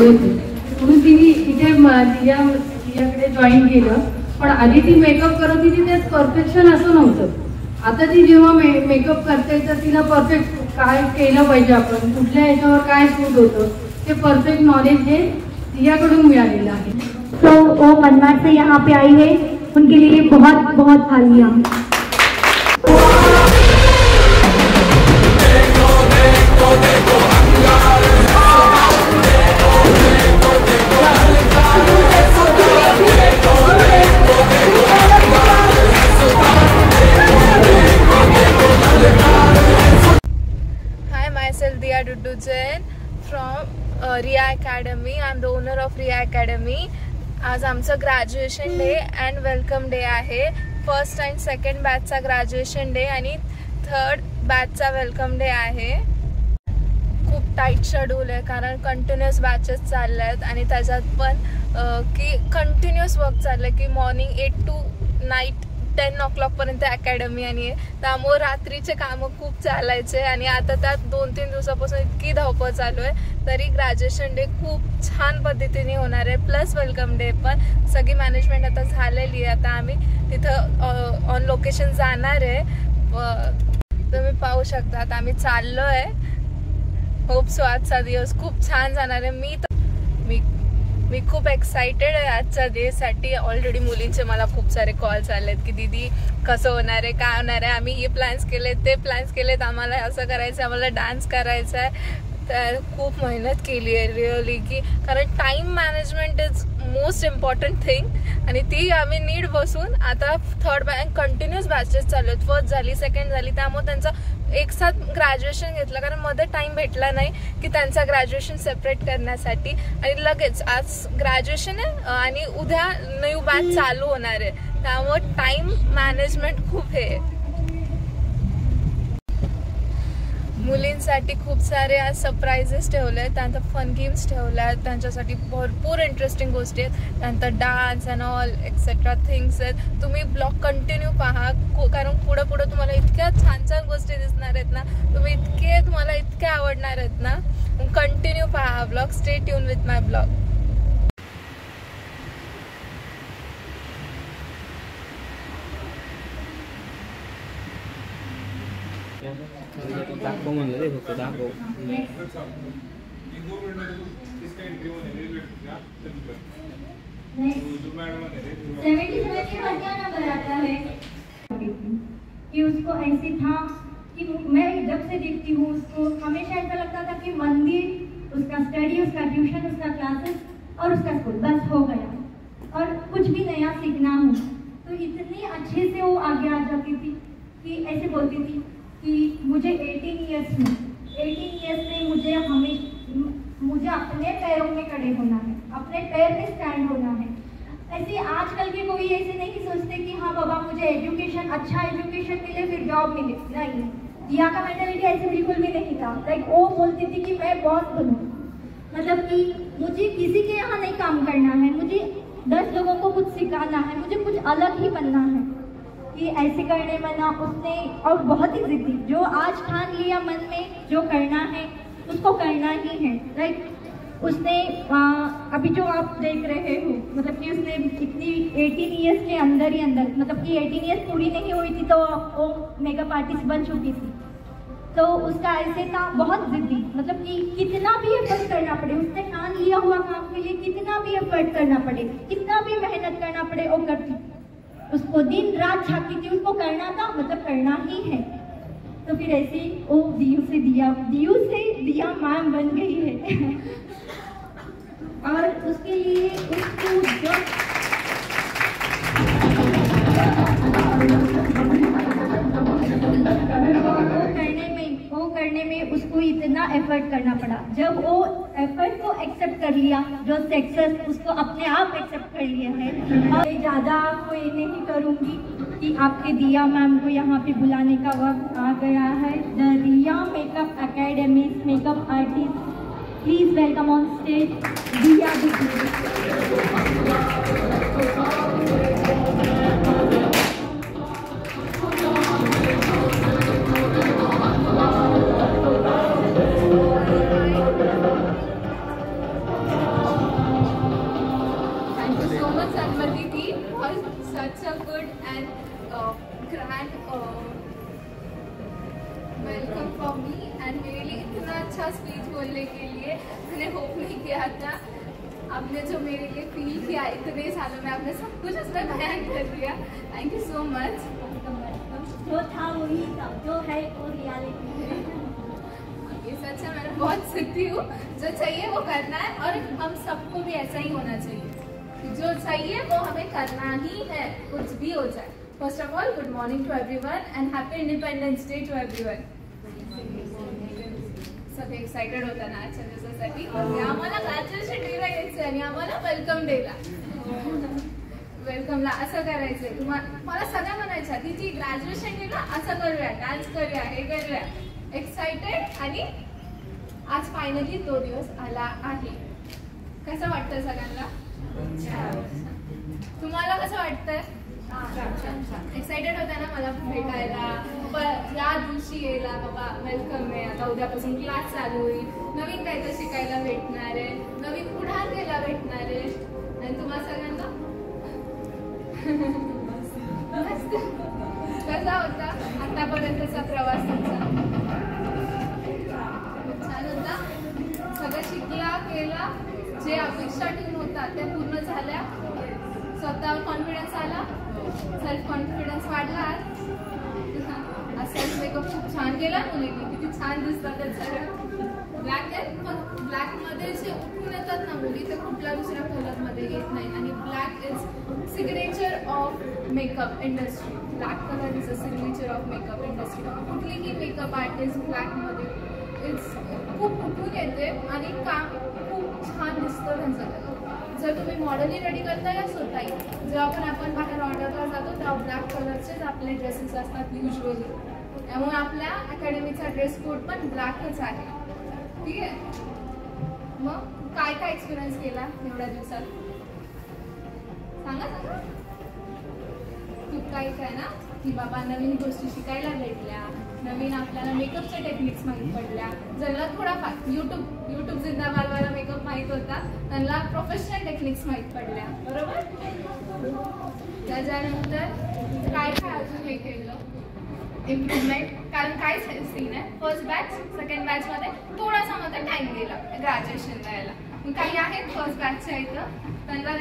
होती म्हणून तिने इथे तिच्याकडे जॉईन केलं. पण आधी ती मेकअप करत होती त्यात परफेक्शन असं नव्हतं. आता ती जेव्हा मेकअप करते तर तिला परफेक्ट काय केलं पाहिजे, आपण कुठल्या ह्याच्यावर काय सूट होतं ते परफेक्ट नॉलेज हे तिच्याकडून मिळालेलं आहे. तो वो मनमाड से यहाँ पे आई है, उनके लिए बहुत बहुत तालियां. Diya Duddu Jain from Riya Academy. I am the owner of Riya Academy. आज आमचं graduation day and welcome day आहे. फर्स्ट अँड सेकंड बॅचचा ग्रॅज्युएशन डे आणि थर्ड बॅचचा वेलकम डे आहे. खूप टाईट शेड्यूल आहे कारण कंटिन्युअस बॅचेस चालल्या आहेत आणि त्याच्यात पण की कंटिन्युअस वर्क चाललं आहे की मॉर्निंग 8 to नाईट 10 o'clock पर्यंत अकॅडमी आणि त्यामुळे रात्रीचे कामं खूप चालायचे आणि आता त्यात 2-3 दिवसापासून इतकी धावपळ चालू आहे. तरी ग्रॅज्युएशन डे खूप छान पद्धतीने होणार आहे प्लस वेलकम डे पण. सगळी मॅनेजमेंट आता झालेली आहे. आता आम्ही तिथं ऑन लोकेशन जाणार आहे. तुम्ही पाहू शकता आता आम्ही चाललो आहे. होप सो आजचा दिवस खूप छान जाणार आहे. मी खूप एक्साइटेड आहे आजच्या डेसाठी. ऑलरेडी मुलींचे मला खूप सारे कॉल्स आलेत की दीदी कसं होणार आहे, काय होणार आहे, आम्ही हे प्लॅन्स केलेत ते प्लॅन्स केलेत, आम्हाला असं करायचं आहे, आम्हाला डान्स करायचा आहे. तर खूप मेहनत केली आहे रिअली की कारण time management is most important thing आणि ती आम्ही नीट बसून आता थर्ड बॅच कंटिन्युअस बॅचेस चालू आहेत. फर्स्ट झाली सेकंड झाली त्यामुळे त्यांचं एक साथ ग्रॅज्युएशन घेतलं कारण मध्ये टाइम भेटला नाही की त्यांचा ग्रॅज्युएशन सेपरेट करण्यासाठी आणि लगेच आज ग्रॅज्युएशन आहे आणि उद्या न्यू बॅच चालू होणार आहे त्यामुळे टाइम मॅनेजमेंट खूप हे. मुलींसाठी खूप सारे आज सरप्राइजेस ठेवले आहेत. त्यानंतर फन गेम्स ठेवल्या आहेत त्यांच्यासाठी भरपूर इंटरेस्टिंग गोष्टी आहेत. त्यानंतर dance and all etcetera things आहेत. तुम्ही ब्लॉग कंटिन्यू पहा कारण पुढे तुम्हाला इतक्या छान छान गोष्टी दिसणार आहेत ना. तुम्हाला इतके आवडणार आहेत ना. कंटिन्यू पहा blog. Stay tune with my blog. दाखव म्हणलं रे फक्त दाखव. कि उसको ऐसे था कि मैं जब से देखती हूँ उसको हमेशा ऐसा लगता था कि मंदिर, उसका स्टडी, उसका ट्यूशन, उसका क्लासेस और उसका स्कूल बस हो गया और कुछ भी नया सीखना हो तो इतने अच्छे से वो आगे आ जाती थी कि ऐसे बोलती थी कि मुझे 18 इयर्स में मुझे अपने पैरों में खड़े होना है, अपने पैर में स्टैंड होना है. ऐसे आजकल के कोई ऐसे नहीं सोचते कि हाँ बाबा मुझे अच्छा एजुकेशन मिले फिर जॉब मिले. नहीं, दिया का मेंटालिटी ऐसे बिल्कुल भी नहीं था. लाइक वो बोलती थी कि मैं बॉस बनूं, मतलब कि मुझे किसी के यहाँ नहीं काम करना है, मुझे 10 लोगों को कुछ सिखाना है, मुझे कुछ अलग ही बनना है. कि ऐसे करने मना उसने और बहुत ही जिद्दी जो आज ठान लिया मन में जो करना है उसको करना ही है. लाइक उसने अभी जो आप देख रहे हो मतलब कि उसने इतनी 18 इयर्स के अंदर ही अंदर मतलब कि 18 इयर्स पूरी नहीं हुई थी तो वो मेकअप आर्टिस्ट बन चुकी थी. तो उसका ऐसे था बहुत जिद्दी मतलब कि कितना भी एफर्ट करना पड़े उसने ठान लिया हुआ काम के लिए कितना भी एफर्ट करना पड़े कितना भी मेहनत करना पड़े वो करती. उसको दिन रात झांकी थी, उसको करना था मतलब करना ही है. तो फिर ऐसे वो दियू से दिया मैम बन गई है. और उसके लिए उसको जो वो करने में उसको इतना एफर्ट करना पड़ा. जब वो एफर्ट को एक्सेप्ट कर लिया जो सक्सेस उसको अपने आप एक्सेप्ट कर लिया है. और ज़्यादा कोई नहीं करूँगी कि आपके दिया मैम को यहाँ पे बुलाने का वक्त आ गया है. The Riya Makeup Academy makeup artist please welcome on stage Diya Duddu. such a good and grand welcome for me and मेरे लिए इतना अच्छा स्पीच बोलने के लिए मैंने होप नहीं किया था। आपने जो मेरे लिए फील किया इतने सालों में, आपने सब कुछ उसमें बयान कर दिया। Thank you so much. जो था वही था, जो है वो रियलिटी है। ये सच है, मैंने बहुत सीखती हूँ। जो चाहिए वो करना है और हम सबको भी ऐसा ही होना चाहिए। जो चाहिए वो हमें करना ही है, कुछ भी हो जाए। First of all, good morning to everyone and happy Independence Day to everyone. सगळे एक्साइटेड होता ना आजच्या दिवसासाठी आणि आम्हाला ग्रॅज्युएशन डेला यायचं आणि आम्हाला वेलकम डेला वेलकमला असं करायचंय। मला सगळ्या म्हणायच्या की जी ग्रॅज्युएशन डेला असं करूया, डान्स करूया, हे करूया, एक्साइटेड। आणि आज फायनली तो दिवस आला आहे। कसं वाटतं सगळ्यांना? तुम्हाला कसं वाटतंय? एक्साइटेड होता ना मला भेटायला, पण या दिवशी यायला बाबा वेलकम आहे। आता उद्यापासून क्लास चालू होईल, नवीन काहीतरी शिकायला भेटणार आहे, नवीन पुढारीला भेटणार आहे। आणि तुम्हाला सगळ्यांना कसा होता आतापर्यंतचा प्रवास तुमचा? छान होता, सगळं शिकला केला, जे अपेक्षा ठेवून होता त्या पूर्ण झाल्या, स्वतःवर कॉन्फिडन्स आला, सेल्फ कॉन्फिडन्स वाढला। सेल्फ मेकअप खूप छान केला मुलींनी, किती छान दिसतात ब्लॅक आहे, पण ब्लॅक मध्ये जे उठून येतात ना मुली ते कुठल्या दुसऱ्या कलर मध्ये येत नाही। आणि black is signature of makeup industry. Black colour is a signature of makeup industry. कुठलीही मेकअप आर्टिस्ट ब्लॅक मध्ये इट्स खूप उठून येते आणि काम खूप छान दिसतं त्यांचं। जर तुम्ही मॉडेलही रेडी करता या स्वतःही, जेव्हा पण आपण बाहेर ऑर्डरला जातो तेव्हा ब्लॅक कलरचेच आपले ड्रेसेस असतात युजली। त्यामुळे आपल्या अकॅडमीचा ड्रेस कोड पण ब्लॅकच आहे, ठीक आहे। मग काय काय एक्सपिरियन्स केला एवढ्या दिवसात सांगा सांगा। खूप काही काय ना की बाबा नवीन गोष्टी शिकायला भेटल्या, नवीन आपल्याला मेकअपच्या टेक्निक्स माहीत पडल्या। ज्यांना थोडाफार युट्यूब जिंदाबादवाला मेकअप माहीत होता त्यांना प्रोफेशनल टेक्निक्स माहीत पडल्या, बरोबर। त्याच्यानंतर काय काय अजून हे केलं इम्प्रूव्हमेंट, कारण काय सीन आहे फर्स्ट बॅच सेकंड बॅच मध्ये थोडासा मध्ये टाइम गेला ग्रॅज्युएशन द्यायला। काही आहेत फर्स्ट बॅचच्या इथं, त्यांना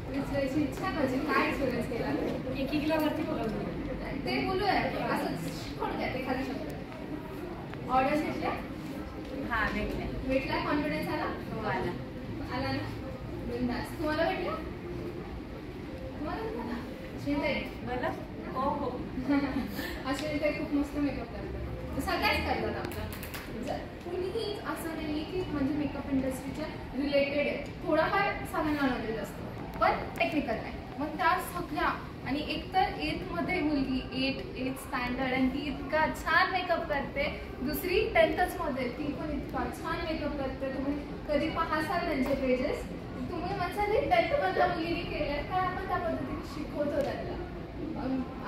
विचारायची इच्छा माझी काय एक्सपिरियन्स केला एकीला वरती बोलवलं ते बोलूया, असंच थोडं एखादा शब्द। ऑर्डर्स घेतल्या? हा भेटला, कॉन्फिडन्स आला? हो आला आला ना, बिनधास्त। तुम्हाला भेटला? तुम्हाला भेटला? अश्विनीताई मला हो हो अश्विनीताई खूप मस्त मेकअप करतात, सगळ्याच करतात आपला। कुणीही असं नाही की म्हणजे मेकअप इंडस्ट्रीच्या रिलेटेड आहे, थोडाफार सगळ्यांना नॉलेज असतं पण टेक्निकल नाही। मग त्या सगळ्या आणि एकतर 8th मध्ये मुलगी 8th स्टँडर्ड आणि ती इतका छान मेकअप करते, दुसरी 10th मध्ये ती पण इतका छान मेकअप करते। तुम्ही कधी पाहासाल त्यांचे पेजेस, तुम्ही म्हणसाल 10th मधल्या मुलीने केलं काय, आपण त्या पद्धतीने शिकवतो त्यांना।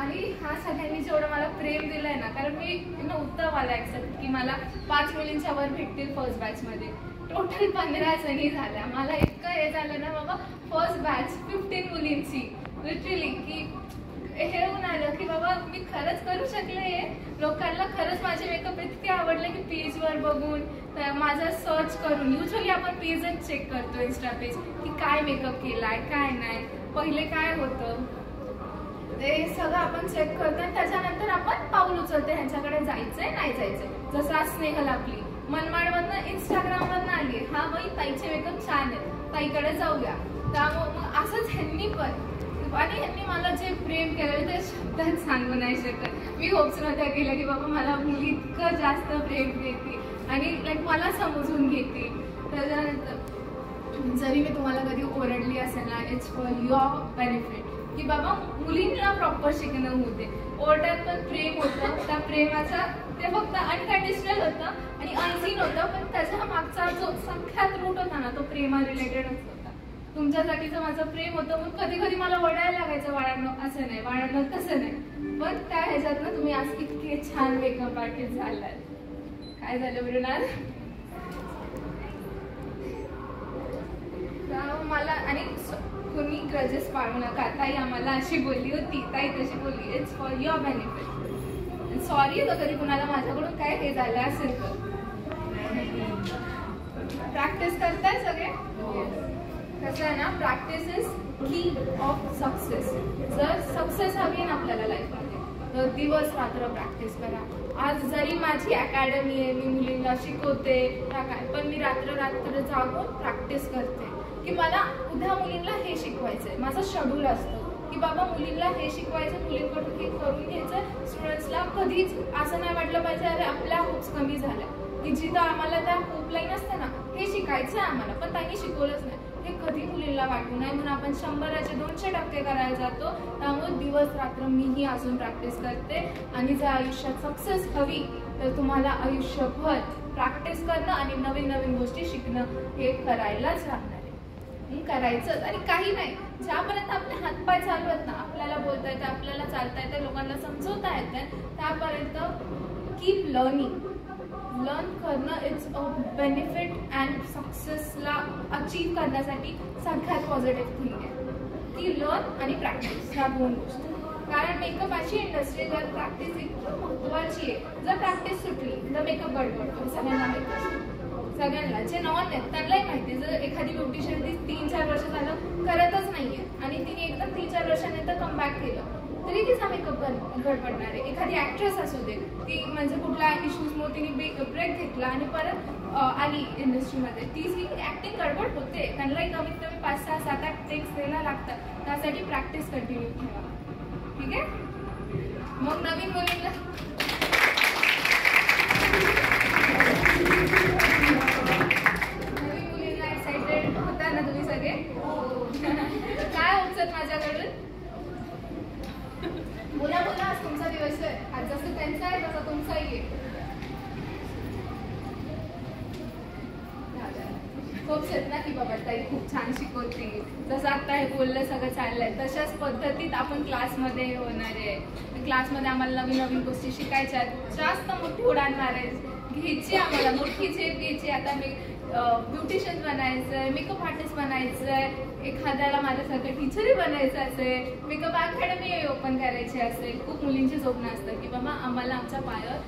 आणि ह्या सगळ्यांनी जेवढं मला प्रेम दिलंय ना, कारण मी नव्हतं मला एक्सेप्ट की मला 5 मुलींच्या वर भेटतील फर्स्ट बॅच मध्ये, टोटल 15 जणी झाल्या। मला इतकं हे झालं ना बाबा, फर्स्ट बॅच 15 मुलींची लिटरली की हे होऊन आलं की बाबा मी खरंच करू शकले। लोकांना खरंच माझे मेकअप इतके आवडले की पेजवर बघून, माझा सर्च करून, युजली आपण पेजच चेक करतो इंस्टा पेज की काय मेकअप केलाय काय नाही, पहिले काय होतं ते सगळं आपण चेक करतो आणि त्याच्यानंतर आपण पाऊल उचलते ह्यांच्याकडे जायचंय नाही जायचंय। जसं आज स्नेहल आपली मनमाडवरनं इंस्टाग्रामवरनं आली, हा बाई ताईचे मेकअप छान आहे, ताईकडे जाऊया। त्यामुळे मग असंच ह्यांनी पण, आणि ह्यांनी मला जे प्रेम केलं ते शब्दात सांगू नाही शकत। मी होप्स नव्हत्या केलं की बाबा मला मुली इतकं जास्त प्रेम देते आणि लाईक मला समजून घेते। त्याच्यानंतर जरी मी तुम्हाला कधी ओरडली असेल ना, इट्स फॉर युअर बेनिफिट की बाबा मुलींना प्रॉपर शिकणं होते। ओरड्यात पण प्रेम होतं, त्या प्रेमाचा ते फक्त अनकंडिशनल होतं आणि अनसीन होतं, पण त्याच्या मागचा जो सख्यात रूट होता ना तो प्रेमा रिलेटेडच होता। तुमच्यासाठीचं माझं प्रेम होतं, मग कधी कधी मला ओरडायला लागायचं, वाढायला असं नाही, वाढायला तसं नाही, पण त्या ह्याच्यातनं तुम्ही आज इतके छान मेकअप आर्टिस्ट झालात। काय झालं मृणाल? मला आणि कोणी ग्रजेस पाळू नका. ताई आम्हाला अशी बोलली होती, ताई तशी बोलली. It's for your benefit. Sorry जर कधी कुणाला माझ्याकडून काय हे झालं असेल तर. प्रॅक्टिस करताय सगळे? कसं आहे ना, प्रॅक्टिस इज की ऑफ सक्सेस. जर सक्सेस हवी ना आपल्याला लाईफमध्ये तर दिवस रात्र प्रॅक्टिस करा. आज जरी माझी अकॅडमी आहे, मी मुलींना शिकवते काय, पण मी रात्र जागून प्रॅक्टिस करते की मला उद्या मुलींना हे शिकवायचंय. माझं शेड्यूल असतं की बाबा मुलींना हे शिकवायचं, मुलींकडून हे करून घ्यायचं. स्टुडंट्सला कधीच असं नाही वाटलं पाहिजे अरे आपल्या होप्स कमी झाल्या, की जिथं आम्हाला त्या होप लाईन असते ना, हे शिकायचं आहे आम्हाला पण त्यांनी शिकवलंच नाही, हे कधी मुलींना वाटू नये. म्हणून आपण 100चे 200% करायला जातो. त्यामुळे दिवस रात्र मीही अजून प्रॅक्टिस करते. आणि जर आयुष्यात सक्सेस हवी तर तुम्हाला आयुष्यभर प्रॅक्टिस करणं आणि नवीन नवीन गोष्टी शिकणं हे करायलाच लागणार आहे. करायचंच. आणि काही नाही, ज्यापर्यंत आपले हातपाय चालू आहेत ना, आपल्याला बोलता येतं, आपल्याला चालता येतं, लोकांना समजवता येतं, त्यापर्यंत कीप लर्निंग. लर्न करणं इट्स अ बेनिफिट अँड सक्सेसला अचीव करण्यासाठी सगळ्यात पॉझिटिव्ह थिंग आहे की लर्न आणि प्रॅक्टिस ह्या दोन गोष्टी. कारण मेकअप अशी इंडस्ट्री जर प्रॅक्टिस एकदम महत्त्वाची आहे. जर प्रॅक्टिस सुटली तर मेकअप गडबडतो. सगळ्यांना माहिती असतं, सगळ्यांना जे नॉन आहेत त्यांनाही माहिती. जर एखादी ब्युटिशियन ती 3-4 वर्ष झालं करतच नाहीये आणि तिने एकदम 3-4 वर्षानंतर कमबॅक केलं तरी तिचा मेकअप गडबडणार आहे. एखादी ऍक्ट्रेस असू दे, ती म्हणजे कुठल्या इश्यूजमुळे तिने ब्रेक घेतला आणि परत आली इंडस्ट्रीमध्ये, ती ऍक्टिंग गडबड होते. त्यांनाही कमीत कमी 5-6-7-8 टेक्स द्यायला लागतात. त्यासाठी प्रॅक्टिस कंटिन्यू ठेवा. ठीक आहे. मग नवीन मुलींना एक्साइटेड होता ना तुम्ही सगळे? काय होतं माझ्याकडून? बोला बोला. आज तुमचा दिवस आहे. आज जसं त्यांचा आहे तसा तुमचाही आहे. खूप आहेत ना की बाबा ताई खूप छान शिकवते, जसं आता हे बोललं सगळं चाललंय तशाच पद्धतीत आपण क्लासमध्ये होणार आहे. क्लासमध्ये आम्हाला नवीन नवीन गोष्टी शिकायच्या आहेत. जास्त मोठी उडाण मारायची घ्यायची, आम्हाला मोठी झेप घ्यायची. आता मी ब्युटिशियन बनायचंय, मेकअप आर्टिस्ट बनायचंय, एखाद्याला माझ्यासारखं टीचरही बनायचं असेल, मेकअप अकॅडमी ओपन करायची असेल. खूप मुलींची स्वप्न असतं की बाबा आम्हाला आमच्या पायावर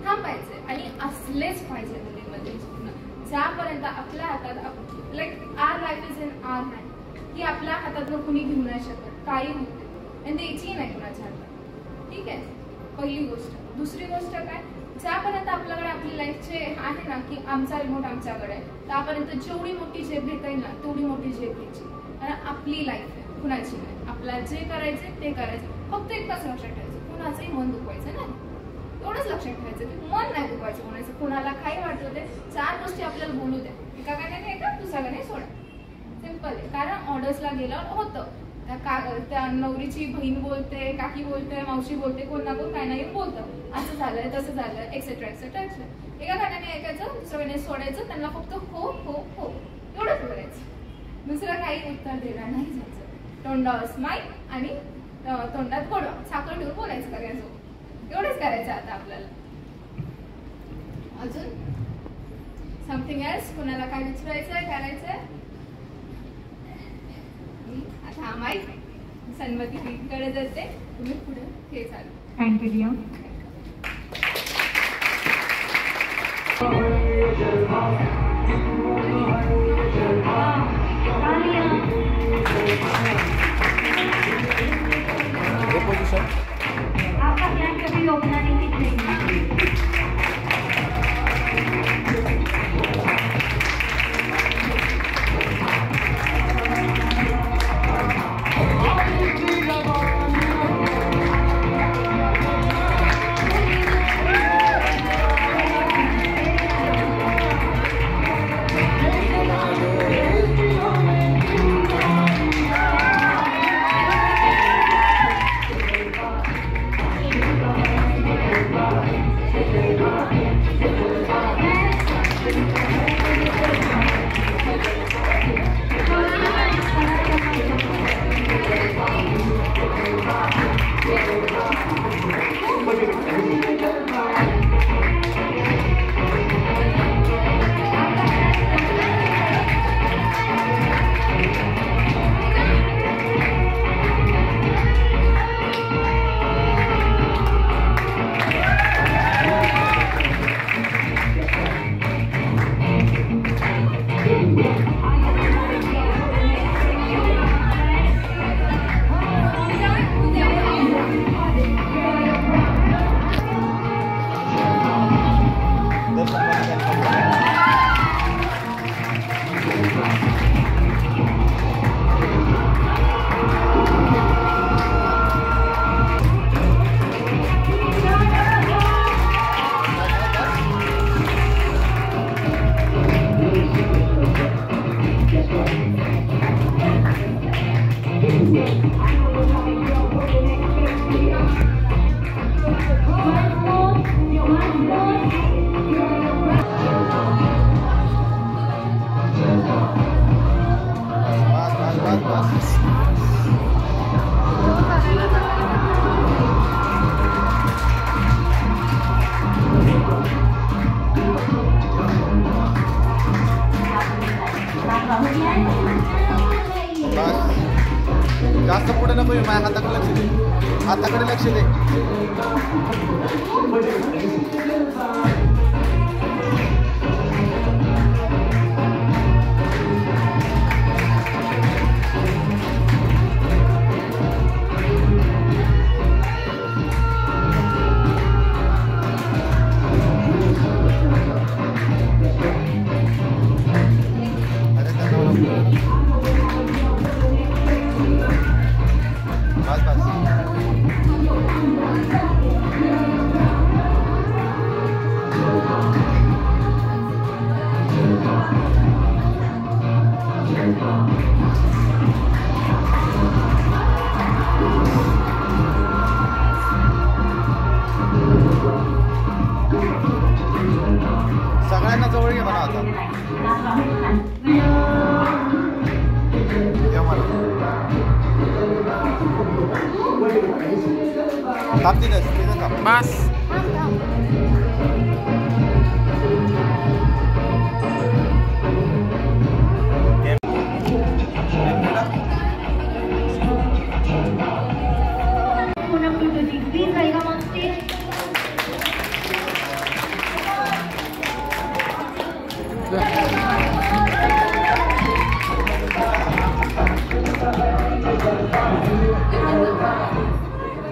थांबायचंय आणि असलेच पाहिजे मुलींमध्ये स्वप्न. ज्यापर्यंत आपल्या हातात like our life is in R hand, की आपल्या हातातनं कुणी घेऊ नाही शकत, काही होते आणि द्यायची नाही कुणाच्या हातात. ठीक आहे, पहिली गोष्ट. दुसरी गोष्ट काय, ज्यापर्यंत आपल्याकडे आपली लाईफचे आहे ना की आमचा रिमोट आमच्याकडे आहे, त्यापर्यंत जेवढी मोठी झेप घेता येईल ना तेवढी मोठी झेप घ्यायची. कारण आपली लाईफ आहे, कुणाची नाही. आपल्याला जे करायचे ते करायचं. फक्त एकच लक्षात ठेवायचं, कुणाचंही मन दुखवायचं नाही. एवढंच लक्षात ठेवायचं की मन नाही दुखवायचं कोणाचं. कुणाला काही वाटलं ते 4 गोष्टी आपल्याला बोलू द्या. एका गाण्याने येतात, दुसऱ्या गाण्याने सोडा. सिम्पल आहे. कारण ऑर्डर्सला गेल्यावर होतं त्या नवरीची बहीण बोलते, काकी बोलते, मावशी बोलते, कोण ना कोण काय नाही बोलतं, असं झालंय तसं झालंय एक्सेट्रा एक्सेट्रा एक्सेट्रा. एका गाण्याने ऐकायचं, दुसऱ्या गाण्याने सोडायचं. त्यांना फक्त हो हो हो एवढंच बोलायचं, दुसरं काही उत्तर देणार नाही जायचं. तोंडावर स्माईल आणि तोंडात गोडवा, साखर ठेवून बोलायचं करायचं. एवढंच करायचं आता आपल्याला. अजून समथिंग एल्स? कोणाला काय विचारायचंय, करायचंय? आता हा माईक सन्मती कडे जाते, तुम्ही पुढे हे चालू. Thank you India. आपका प्लान कभी रोकना नहीं चाहिए. माझ्या हाताकडे लक्ष दे, हाताकडे लक्ष दे. सगळ्यांना जवळ घे म्हणा आता. बस प्लीज वेलकम ऑन स्टेज.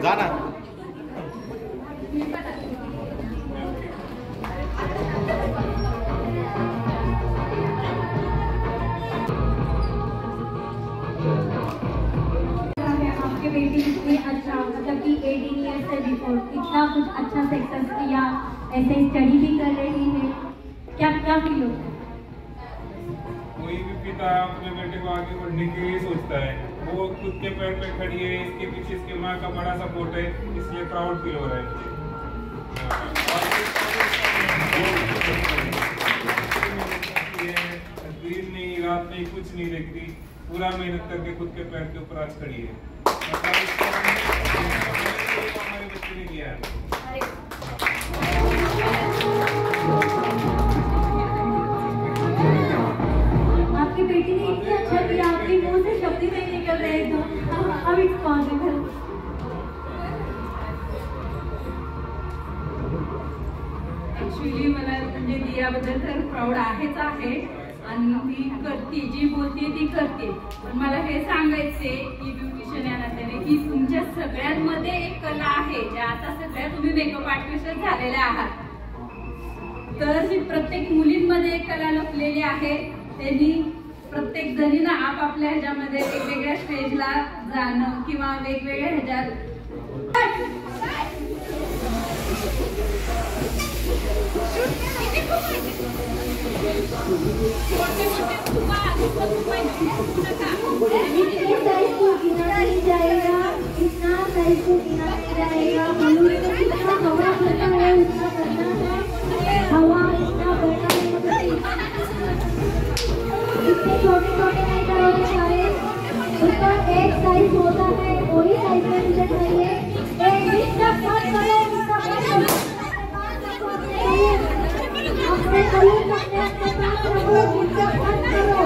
गाना आपके बेटी इतनी अच्छा मतलब कि 18 ईयर्स से बिफोर इतना कुछ अच्छा सक्सेस किया, ऐसे स्टडी भी कर रही है, क्या क्या फील होता है? कोई भी पिता अपने बेटे को आगे बढ़ने के लिए सोचता है. वो खुद के पैर पे खड़ी है, इसके पीछे इसके माँ का बड़ा सपोर्ट है, इसलिए प्राउड फील हो रहा है. दिन नहीं रात नहीं कुछ नहीं देखती, पूरा मेहनत करके खुद के पैर के ऊपर आज खड़ी है. हमारे बच्चे ने किया है. आपकी बेटी ने इतना अच्छा किया, आपके मुंह से शब्द ही नहीं निकल रहे थे. अब इट्स पॉसिबल. ऍक्च्युली मला म्हणजे दियाबद्दल तर प्राऊड आहेच आहे आणि ती करते, जी बोलते ती करते. पण मला हे सांगायचे की ब्युटिशियन या नात्याने की तुमच्या सगळ्यांमध्ये एक कला आहे, ज्या आता सगळ्या तुम्ही मेकअप आर्टिस्ट झालेल्या आहात. तर ही प्रत्येक मुलींमध्ये एक कला लपलेली आहे. त्यांनी प्रत्येक जणीनं आपापल्या ह्याच्यामध्ये वेगवेगळ्या स्टेजला जाणं किंवा वेगवेगळ्या ह्याच्यात छोटे छोटे नहीं करोगे सारे, उसका एक साइज होता है, वही साइज में मुझे चाहिए. अपने कलर अपने पास रखो, उनका मत करो.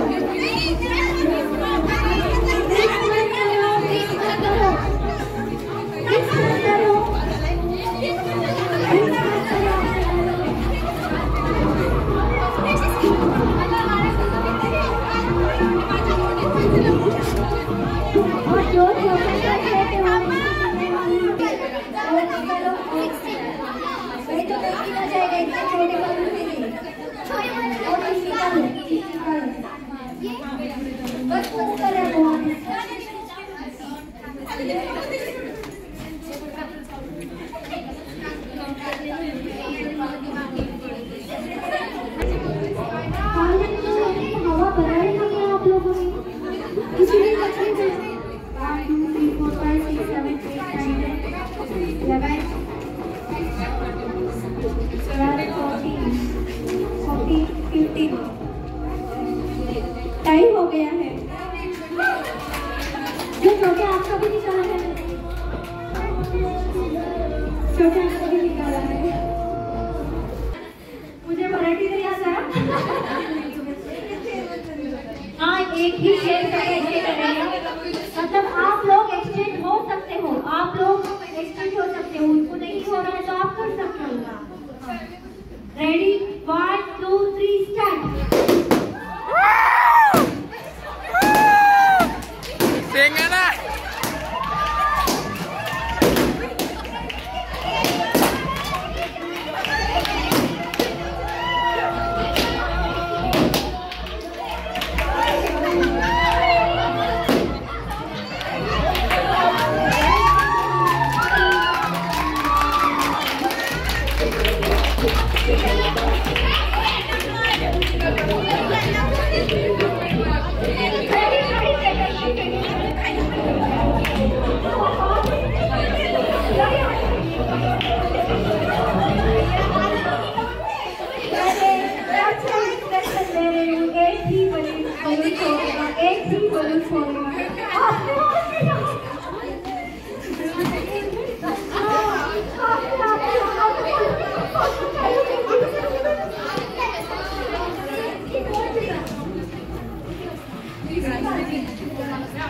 और जो छोटे हवा बनाई नहीं है आप लोगों ने, इसलिए 1 2 3 4 5 6 7 8 9 10 11 14 15 टाइम हो गया है. जो छोटे आपका भी निकाला है, छोटे आपका भी निकाला है. मुझे मराठी नहीं आता. हाँ, एक ही शेर का ऐसे करेंगे, मतलब आप लोग एक्सचेंज हो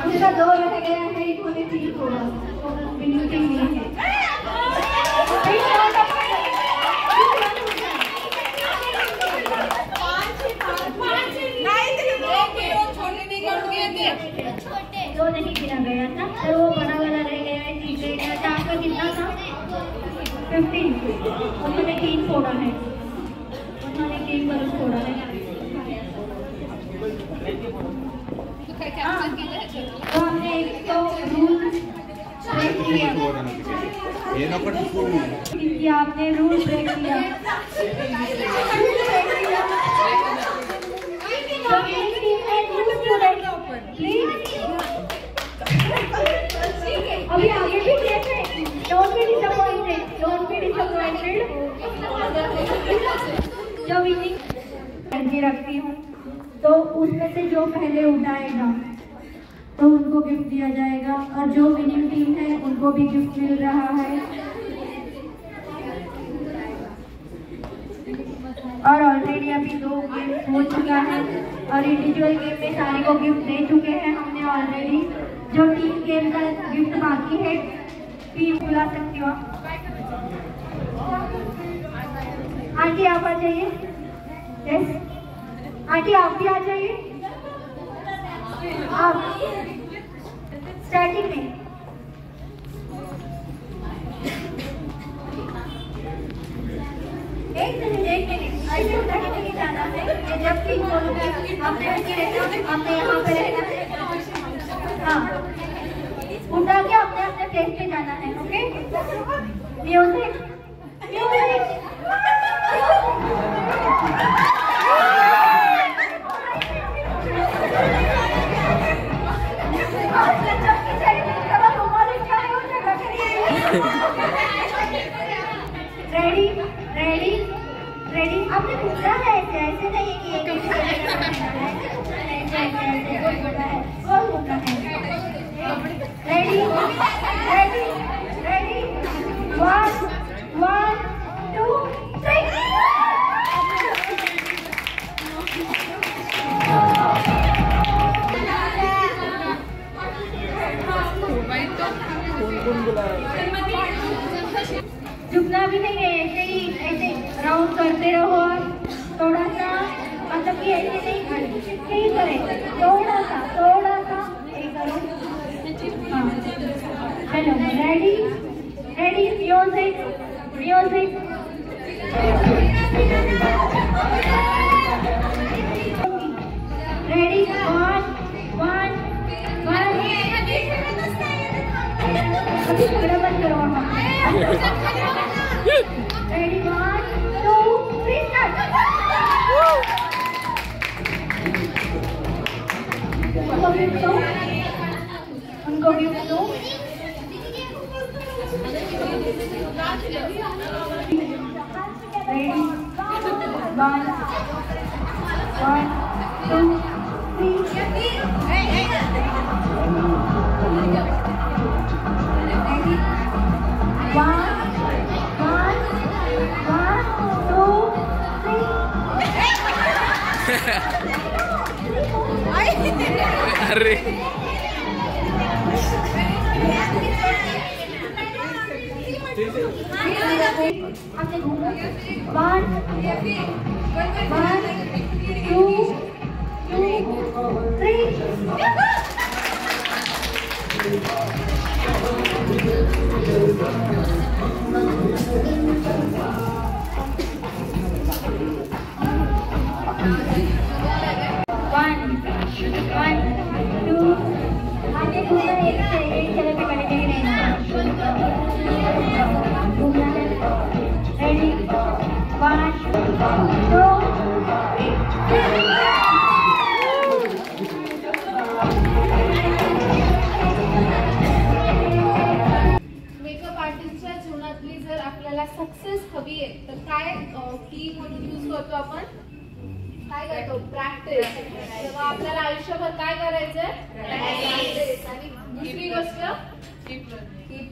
उसका 2 रह गया है, इन्होंने 3 छोड़ा, बिल्कुल नहीं है। दो नहीं गिना गया था, तो वो बड़ा वाला रह गया है, तीसरे का 4 का कितना था? 15। उन्होंने 3 छोड़ा है, उन्होंने 3 बरस छोड़ा है। तो हमने एक तो रूल ब्रेक किया, आपने रूल ब्रेक किया। अभी आगे भी कैसे? Don't be disappointed. Don't be disappointed. जब इन्हीं करके रखती हूँ, तो उसमें से जो पहले उठाएगा तो उनको गिफ्ट दिया जाएगा, और जो विनिंग टीम है उनको भी गिफ्ट मिल रहा है। और ऑलरेडी अभी 2 गेम हो चुका है, और इंडिविजुअल गेम में सारे को गिफ्ट दे चुके हैं हमने ऑलरेडी। जो टीम गेम का गिफ्ट बाकी है, टीम बुला सकती हो। आंटी आप आ जाइए। यस आंटी आप भी आ जाइए। आप स्टार्टिंग में एक मिनट ऐसे उठा के नहीं जाना है। जब टीम बोलूंगी आपने यहाँ पे रहना है। हाँ उठा के अपने अपने प्लेस पे जाना है। Okay music music ready ready ready. आपने पूछा है ऐसे नहीं कि एक रेडी रेडी रेडी 1 1 2 3। झुकना भी नहीं है, ऐसे राउंड करते रहो। थोड़ा सा मतलब कि ऐसे नहीं करे, थोड़ा सा ये करो। हाँ चलो ready ready music music. Ready 1 1 1। बंद करो वहाँ। Ready 1 2 3 start। उनको गिफ्ट दो। Ready 1 1 2 3। अरे आपने घूमो 1 2 3। मेकअप आर्टिस्टच्या जीवनातली जर आपल्याला सक्सेस हवी आहे तर काय की म्हणून यूज करतो आपण? काय करतो प्रॅक्टिस. तेव्हा आपल्याला आयुष्यभर काय करायचंय प्रॅक्टिस. आणि दुसरी गोष्ट कीप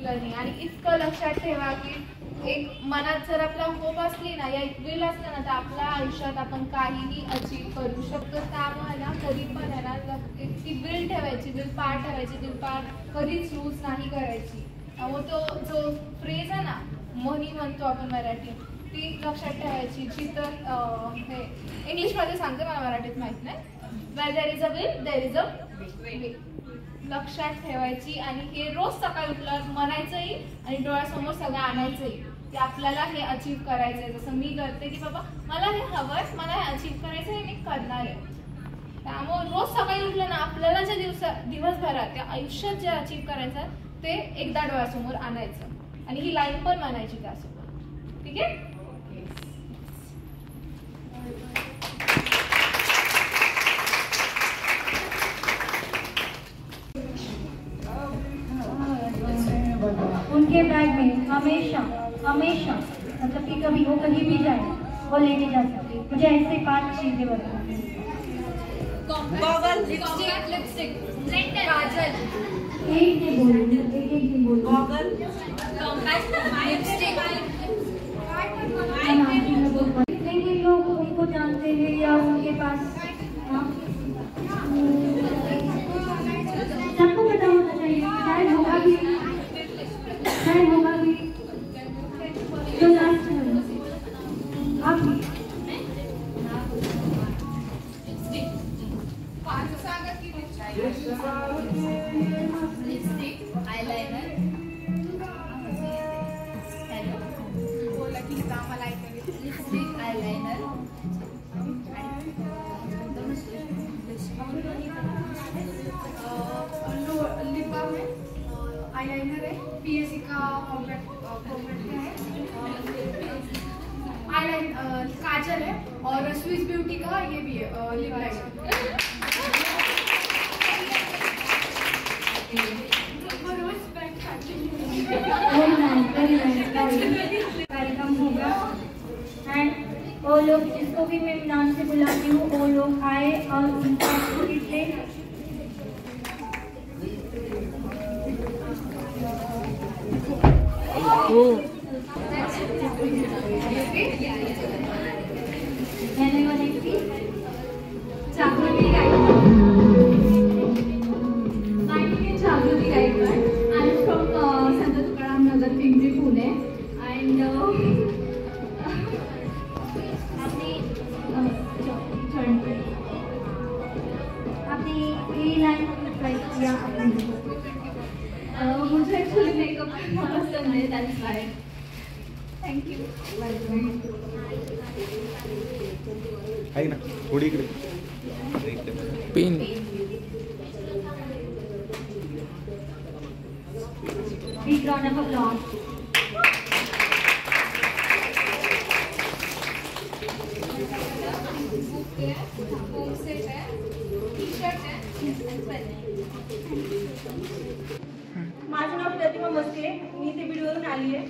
लर्निंग. आणि इतकं लक्षात ठेवा की एक मनात जर आपला होप असली ना या एक विल असलं ना तर आपल्या आयुष्यात आपण काहीही अचीव करू शकतो. त्यामुळे ना कधी पण आहे ना ती विल ठेवायची, विल पार ठेवायची, विल पार कधीच लूज नाही करायची. त्यामुळे तो जो फ्रेज आहे ना म्हणी म्हणतो आपण मराठीत ती लक्षात ठेवायची. जिथं हे इंग्लिशमध्ये सांगते मला मराठीत माहित नाही. Where there is a will there is a way. लक्षात ठेवायची. आणि हे रोज सकाळी उठल्यावर म्हणायचंही आणि डोळ्यासमोर सगळं आणायचंही की आपल्याला हे अचीव करायचंय. जसं मी करते की बाबा मला हे हवंय, मला हे अचीव करायचं आहे, मी करणार आहे. त्यामुळे रोज सकाळी उठलं ना आपल्याला जे दिवसभरात त्या आयुष्यात जे अचीव करायचं ते एकदा डोळ्यासमोर आणायचं. आणि ही लाईन पण म्हणायची त्यासोबत. ठीक आहे. उनके बैग में हमेशा हमेशा मतलब कि कभी वो कहीं भी जाए वो लेके जा सकते. मुझे ऐसे 5 चीजें बताओ. Goggle, lipstick, Kajal. एक नहीं बोलो. Goggle, lipstick. लेकिन लोग उनको जानते हैं या उनके पास सबको पता होना चाहिए. शायद होगा भी तो लास्ट आप लिपस्टिक, आयलाइनर. बोला की मला ऐकायला. लिपस्टिक, आयलाइनर, लिप बाम है, आईलाइनर है, पीएससी का कॉम्पैक्ट है, आईलाइन काजल है और स्विस ब्यूटी का ये भी है लिप लाइनर. कार्यक्रम होगा एंड वो लोग जिसको भी मैं नाम से बुलाती हूँ वो लोग आए और उनका स्पीच ले. जागृती Gaikwad. My name is Jagriti Gaikwad. I am from Sant Tukaram Nagar, Pimpri, Pune. And आपने ये लाइन ट्राई किया मुझे एक्चुअली मेकअप करना पसंद है. दैट्स व्हाई. Thank you. आहे ना थोडी इकडे pin. Big round of applause. माझं नाव प्रतिमा मस्के. मी इथे बीडवरून आली आहे.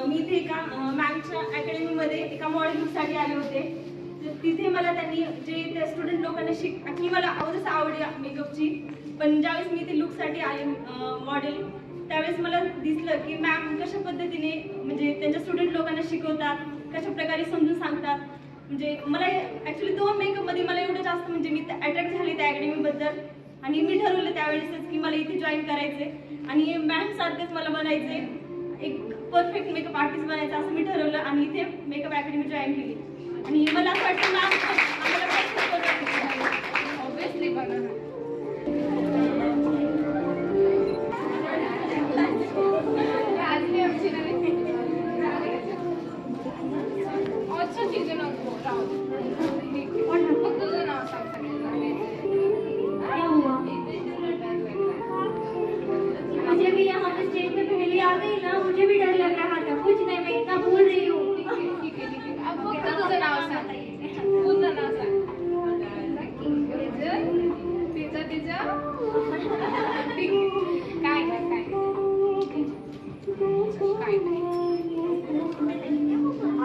मी इथे एका मॅमच्या अकॅडमीमध्ये एका मॉडेलिंगसाठी आले होते. तिथे मला त्यांनी जे त्या स्टुडंट लोकांना ॲक्च्युली मला अगोदरच आवड आहे मेकअपची. पण ज्यावेळेस मी इथे लुकसाठी आले मॉडेल त्यावेळेस मला दिसलं की मॅम कशा पद्धतीने म्हणजे त्यांच्या स्टुडंट लोकांना शिकवतात, कशा प्रकारे समजून सांगतात. म्हणजे मला ॲक्च्युली तो मेकअपमध्ये मला एवढं जास्त म्हणजे मी अट्रॅक्ट झाले त्या अकॅडमीबद्दल. आणि मी ठरवलं त्यावेळेसच की मला इथे जॉईन करायचे आणि मॅमसारखंच मला बनायचे, एक परफेक्ट मेकअप आर्टिस्ट बनायचं असं मी ठरवलं आणि इथे मेकअप अकॅडमी जॉईन केली. आणि मला असं वाटतं मॅम आम्हाला ऑब्विसली बघा अच्छा चीजें नको राहू. फक्त तुझं नाव सांग क्या हुआ? मुझे भी यहाँ पे स्टेज पे पहले आ गई ना, मुझे भी डर लग रहा था. कुछ नहीं, मैं इतना भूल रही हूँ. ठीक आहे. अब फक्त तुझं नाव सांग. पूर्ण नाव सांग. तिचं काय नाही.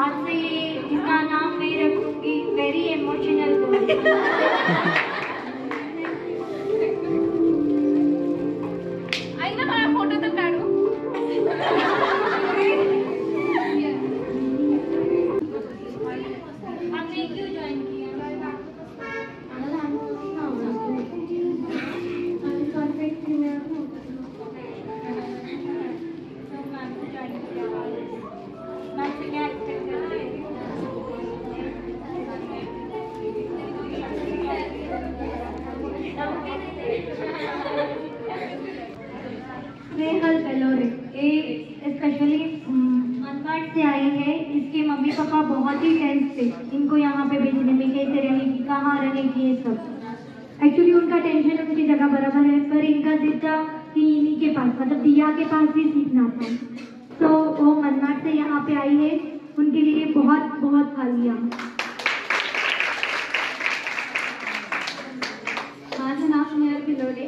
आज से इसका नाम मैं रखूंगी वेरी इमोशनल गर्ल। आई ना मला फोटो तर काढू. हमने क्यों ज्वाइन किया? स्पेशली मनमाड से आई है। इसके मम्मी पापा बहुत ही टेंस थे इनको यहाँ पे भेजने में, कैसे रहेगी, कहाँ रहेगी, ये सब। एक्चुअली उनका टेंशन उनकी जगह बराबर है, पर इनका जिद था कि इन्हीं के पास, मतलब दिया के पास भी सीखना था। तो वो मनमाड से यहाँ पे आई है, उनके लिए बहुत बहुत तालियां। माझं नाव स्नेहल भिलोडे.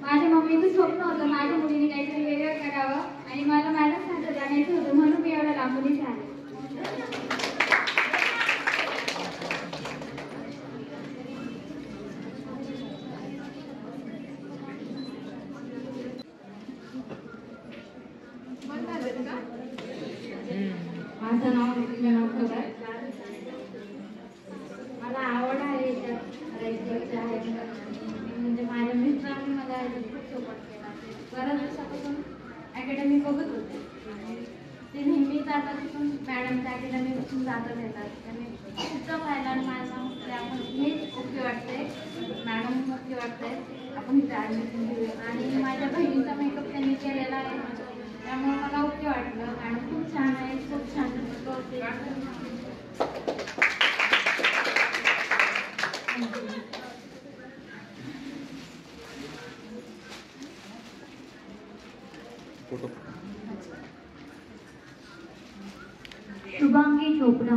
माझ्या मम्मीचं स्वप्न होतं माझ्या मुलीने काहीतरी वेगळं करावं आणि मला मॅडम सांगत जाण्याचं होतं, म्हणून मी एवढ्या लांबून इथे आले. माझं नाव मला आवड आहे म्हणजे माझ्या मित्रांनी मला खूप सपोर्ट केला. बऱ्याच दिवसापासून अकॅडमी बघत होते, ते नेहमीच आता तिथून मॅडमच्या अकॅडमीपासून जातच येतात. त्याने खूपदा पाहिला आणि मला म्हटले आपण हेच ओके वाटते, मॅडम ओके वाटते, आपण इथे ॲडमिशन घेऊया. आणि माझ्या बहिणीचा मेकअप त्यांनी केलेला आहे, त्यामुळे मला ओके वाटलं. मॅडम खूप छान आहे, खूप छान शिकवते. फोटो. शुभांगी चोपड़ा.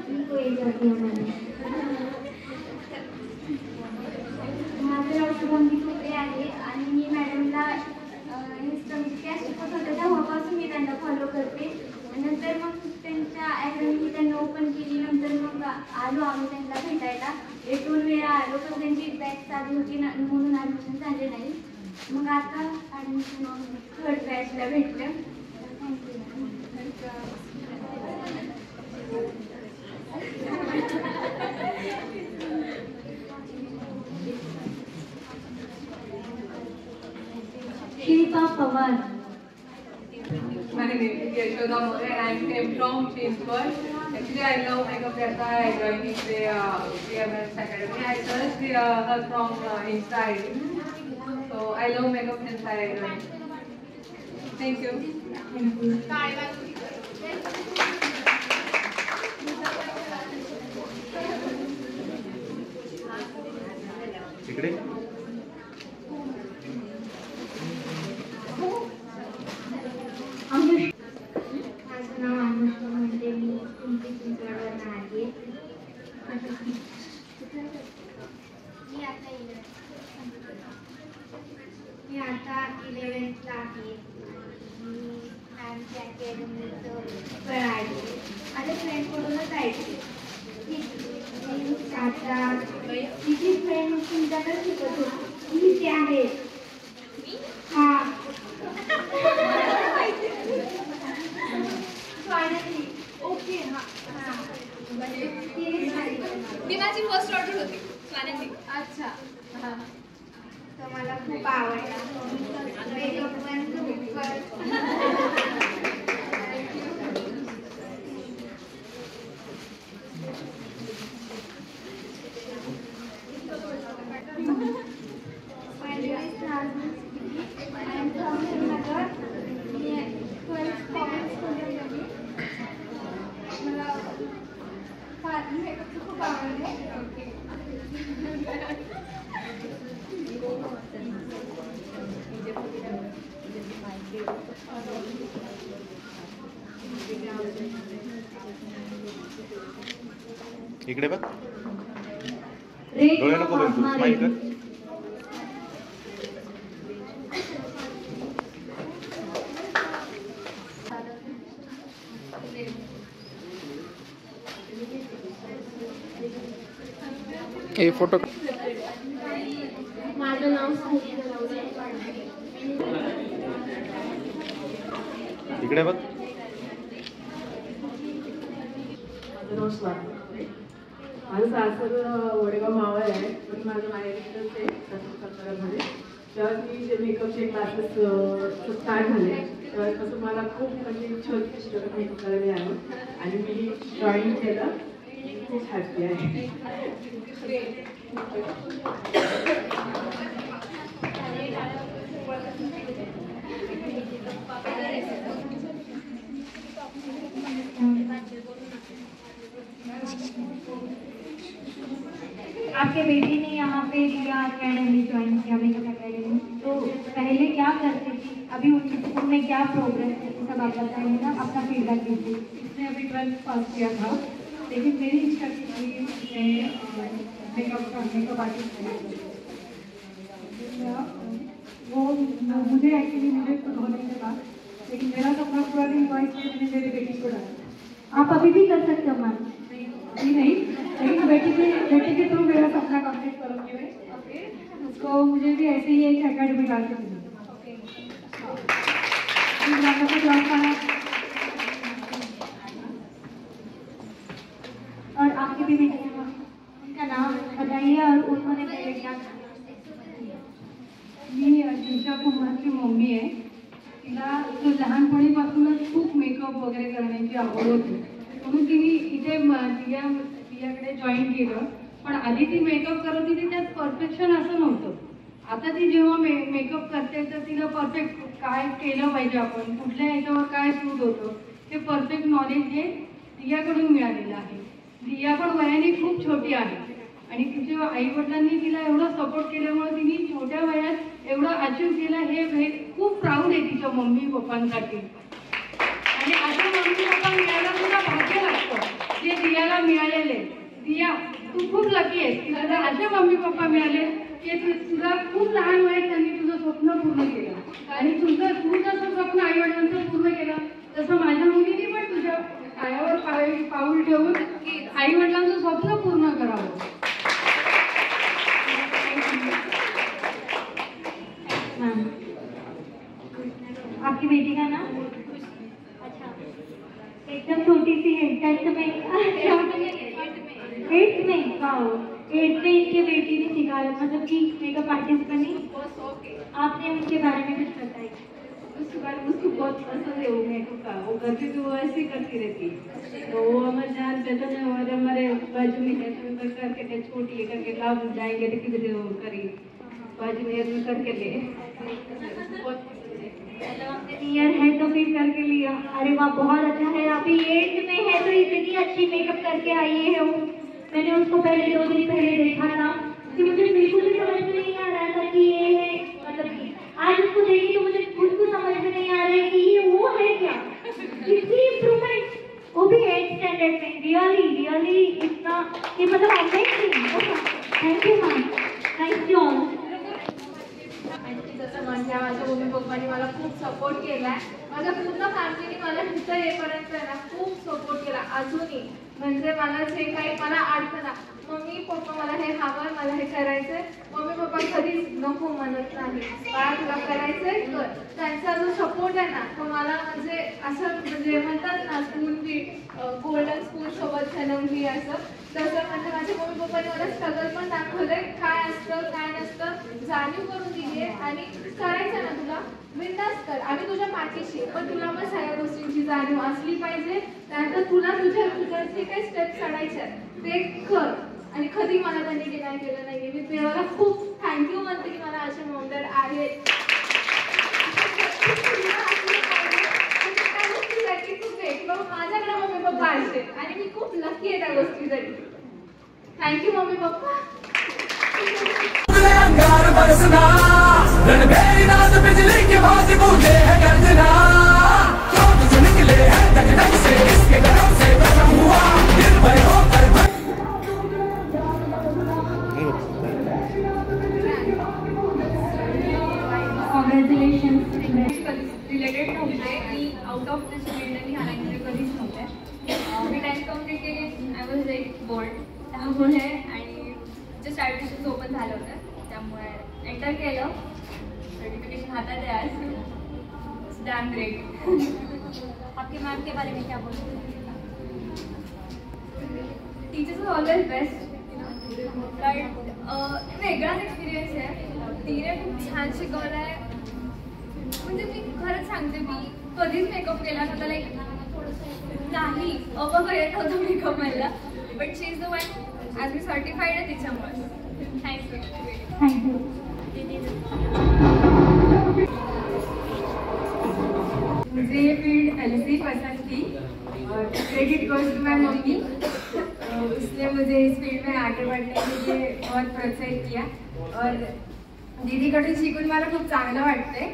इनको एक करती हूँ मैंने. माझं नाव शुभांगी चोपडे आहे आणि मी मॅडमला काय शिकत होते तेव्हापासून मी त्यांना फॉलो करते. नंतर मग त्यांच्या अकॅडमी त्यांनी ओपन केली, नंतर मग आलो आम्ही त्यांना भेटायला. 1-2 वेळा आलो, पण त्यांची बॅच चालू होती ना म्हणून ॲडमिशन झाले नाही. मग आता ॲडमिशन 3rd बॅचला भेटलं. Shilpa Pawar. My name is Yashoda More and I came from Chinchwad. Actually, I love makeup. That's why I joined the PMS Academy. I searched her from Insta ID. So I love makeup since I joined. Thank you. इकडे. माझं नाव अनुष्का म्हणजे मी तुमची चिंचवडवरून आली. मी आता 11th आहे. मॅमच्या अकॅडमीचं फळ आहे, माझ्या फ्रेंडकडूनच ऐकते. आता तिची फ्रेंड तुमच्याकडे शिकत होती, मी ते आहे. हां, ओके. हां, ती माझी फर्स्ट ऑर्डर होती स्वानंदी. अच्छा. हां, तर मला खूप आवडला. मेकअप पण खूप खूप आवडले. इकडे बघ. डोळे नको बघ, स्माइल कर. हे फोटो माझं नाव साहित्य इकडे बघ. माझं नाव स्वाती. माझं सासर वडेगाव मावळ आहे, पण माझं माहेर इथंच आहे सातारामध्ये. जेव्हा मी जे मेकअपचे क्लासेस स्टार्ट झाले तेव्हापासून मला खूप म्हणजे इच्छा होती मेकअप करायला यावं आणि मी जॉईन केलं. खूप हॅपी आहे. आपके बेटे ने यहाँ पे रिया अकेडमी ज्वाइन किया, मेकअप अकेडमी, तो पहले क्या करते थे, अभी उनके स्कूल में क्या प्रोग्रेस है, सब आप बताइए ना, अपना फीडबैक दीजिए। इसने अभी 12th पास किया था, लेकिन मेरी इच्छा थी कि मेकअप आर्टिस्ट वो मुझे एक्चुअली मुझे खुद होने के बाद, लेकिन मेरा सपना पूरा नहीं हुआ, इसलिए मैंने मेरी बेटी को डाला। आप अभी भी कर सकते हो मैम? नहीं, लेकिन बेटी के थ्रू मेरा सपना कंप्लीट करूँगी मैं। उसको मुझे भी ऐसे ही एक एकेडमी डाल के मिली। और आपकी भी बेटी उनका नाम बताइए और उन्होंने पहले क्या किया? मी दिशा कुमारची मम्मी आहे. तिला लहानपणीपासूनच खूप मेकअप वगैरे करण्याची आवड होती, म्हणून तिने इथे तिच्याकडे जॉईन केलं. पण आधी ती मेकअप करत होती, त्यात परफेक्शन असं नव्हतं. आता ती जेव्हा मेकअप करते तर तिला परफेक्ट काय केलं पाहिजे, आपण कुठल्या ह्याच्यावर काय सूट होतं हे परफेक्ट नॉलेज हे तिच्याकडून मिळालेलं आहे. दिया पण वयाने खूप छोटी आहे आणि तिच्या आईवडिलांनी तिला एवढं सपोर्ट केल्यामुळे तिने छोट्या वयात एवढं अचीव केलं, हे खूप प्राऊड आहे तिच्या मम्मी पप्पांसाठी. आणि अशा मम्मी पप्पा मिळायला तुला भाग्य लागतं जे दियाला मिळालेले. दिया तू खूप लकी आहेस, तुला असे मम्मी पप्पा मिळाले की तुला खूप लहान वयात त्यांनी तुझं स्वप्न पूर्ण केलं. आणि तू जसं स्वप्न आईवडिलांचं पूर्ण केलं तसं माझ्या मुलीने पण तुझ्या पायावर पाऊल ठेवून आईवडिलांचं स्वप्न पूर्ण करावं. आपकी बेटी का नाम? अच्छा, एकदम छोटी सी है, 10th में 8th में वाओ, 8th में इनके बेटी ने सिखाया, मतलब कि मेकअप आर्टिस्ट बनी। आपने उनके बारे में कुछ बताया? उसको बहुत पसंद है वो मेकअप का, वो घर पे भी वो ऐसे करती रहती है. तो वो हमारे जहाँ जैसे में हमारे बाजू में है तो करके छोटी है करके लाभ जाएंगे तो किधर करी बाजू में करके ले ईयर है तो फिर करके लिया। अरे वाह, बहुत अच्छा है। अभी 8th में है तो इतनी अच्छी मेकअप करके आई है वो। मैंने उसको पहले 2 दिन पहले देखा था कि मुझे बिल्कुल भी समझ में नहीं आ रहा था कि ये है, मतलब आज उसको देखी तो मुझे खुद को समझ में नहीं आ रहा है कि ये वो है क्या। इतनी इम्प्रूवमेंट, वो भी 8th स्टैंडर्ड में। रियली इतना कि मतलब amazing. Thank you ma'am, nice job. जसं म्हणजे माझ्या मम्मी पप्पांनी मला खूप सपोर्ट केलाय, माझ्या पूर्ण फॅमिलीने मला तिथं येईपर्यंत ना खूप सपोर्ट केला अजूनही. म्हणजे मला जे काही मला अडचण, मम्मी पप्पा मला हे हवं, मला हे करायचंय, मम्मी पप्पा कधीच नको म्हणत नाही, बाळा तुला करायचंय कर. त्यांचा जो सपोर्ट आहे ना तो मला म्हणजे असं म्हणजे म्हणतात ना स्कूल बी गोल्डन स्कूल सोबत जन्मली असं, तसं म्हणजे माझ्या मम्मी पप्पांनी मला स्ट्रगल पण दाखवलंय, काय असतं काय नसतं जाणीव करून दिली आहे. आणि करायचं ना तुला बिंदास कर, आम्ही तुझ्या पाठीशी, पण तुला पण सगळ्या गोष्टींची जाणीव असली पाहिजे. त्यानंतर तुला तुझ्या जे काही स्टेप्स काढायचे ते कर. आणि कधी मला त्यांनी डिनाय केलं नाहीये. मी देवाला खूप थँक्यू म्हणते की मला असे मॉम डॅड आहेत. माझ्याकडे मम्मी पप्पा आहेत आणि मी खूप लकी आहे त्या गोष्टीसाठी. Thank you mummy papa. Congratulation. Related नव्हते, मी आउट ऑफ दिस फील्ड आणि ह्या लाईनमध्ये कधीच नव्हते. मी 10th कंप्लीट केली, आय वॉज व्हेरी बोर्ड त्यामुळे. आणि जे त्यामुळे एंटर केलं. सर्टिफिकेशन हातात आहे आज. Damn great. आपके मैम के बारे में क्या बोलते हैं? Teachers are always best. But वेगळाच एक्सपिरियन्स आहे. तिने खूप छान शिकवलं आहे. म्हणजे मी खरंच सांगते, मी कधीच मेकअप केला नव्हता. लाईक नाही बघा येत होतं मेकअप मला. But she is the one. आज मी सर्टिफाईड आहे तिच्यामुळे. थँक्यू. Thank you. मुझे ये फील्ड LC पसंद थी और credit goes to my mummy. उसने मुझे इस फील्ड में आगे बढ़ने के लिए बहुत प्रोत्साहित किया और दीदीकडून शिकून मला खूप चांगलं वाटतंय.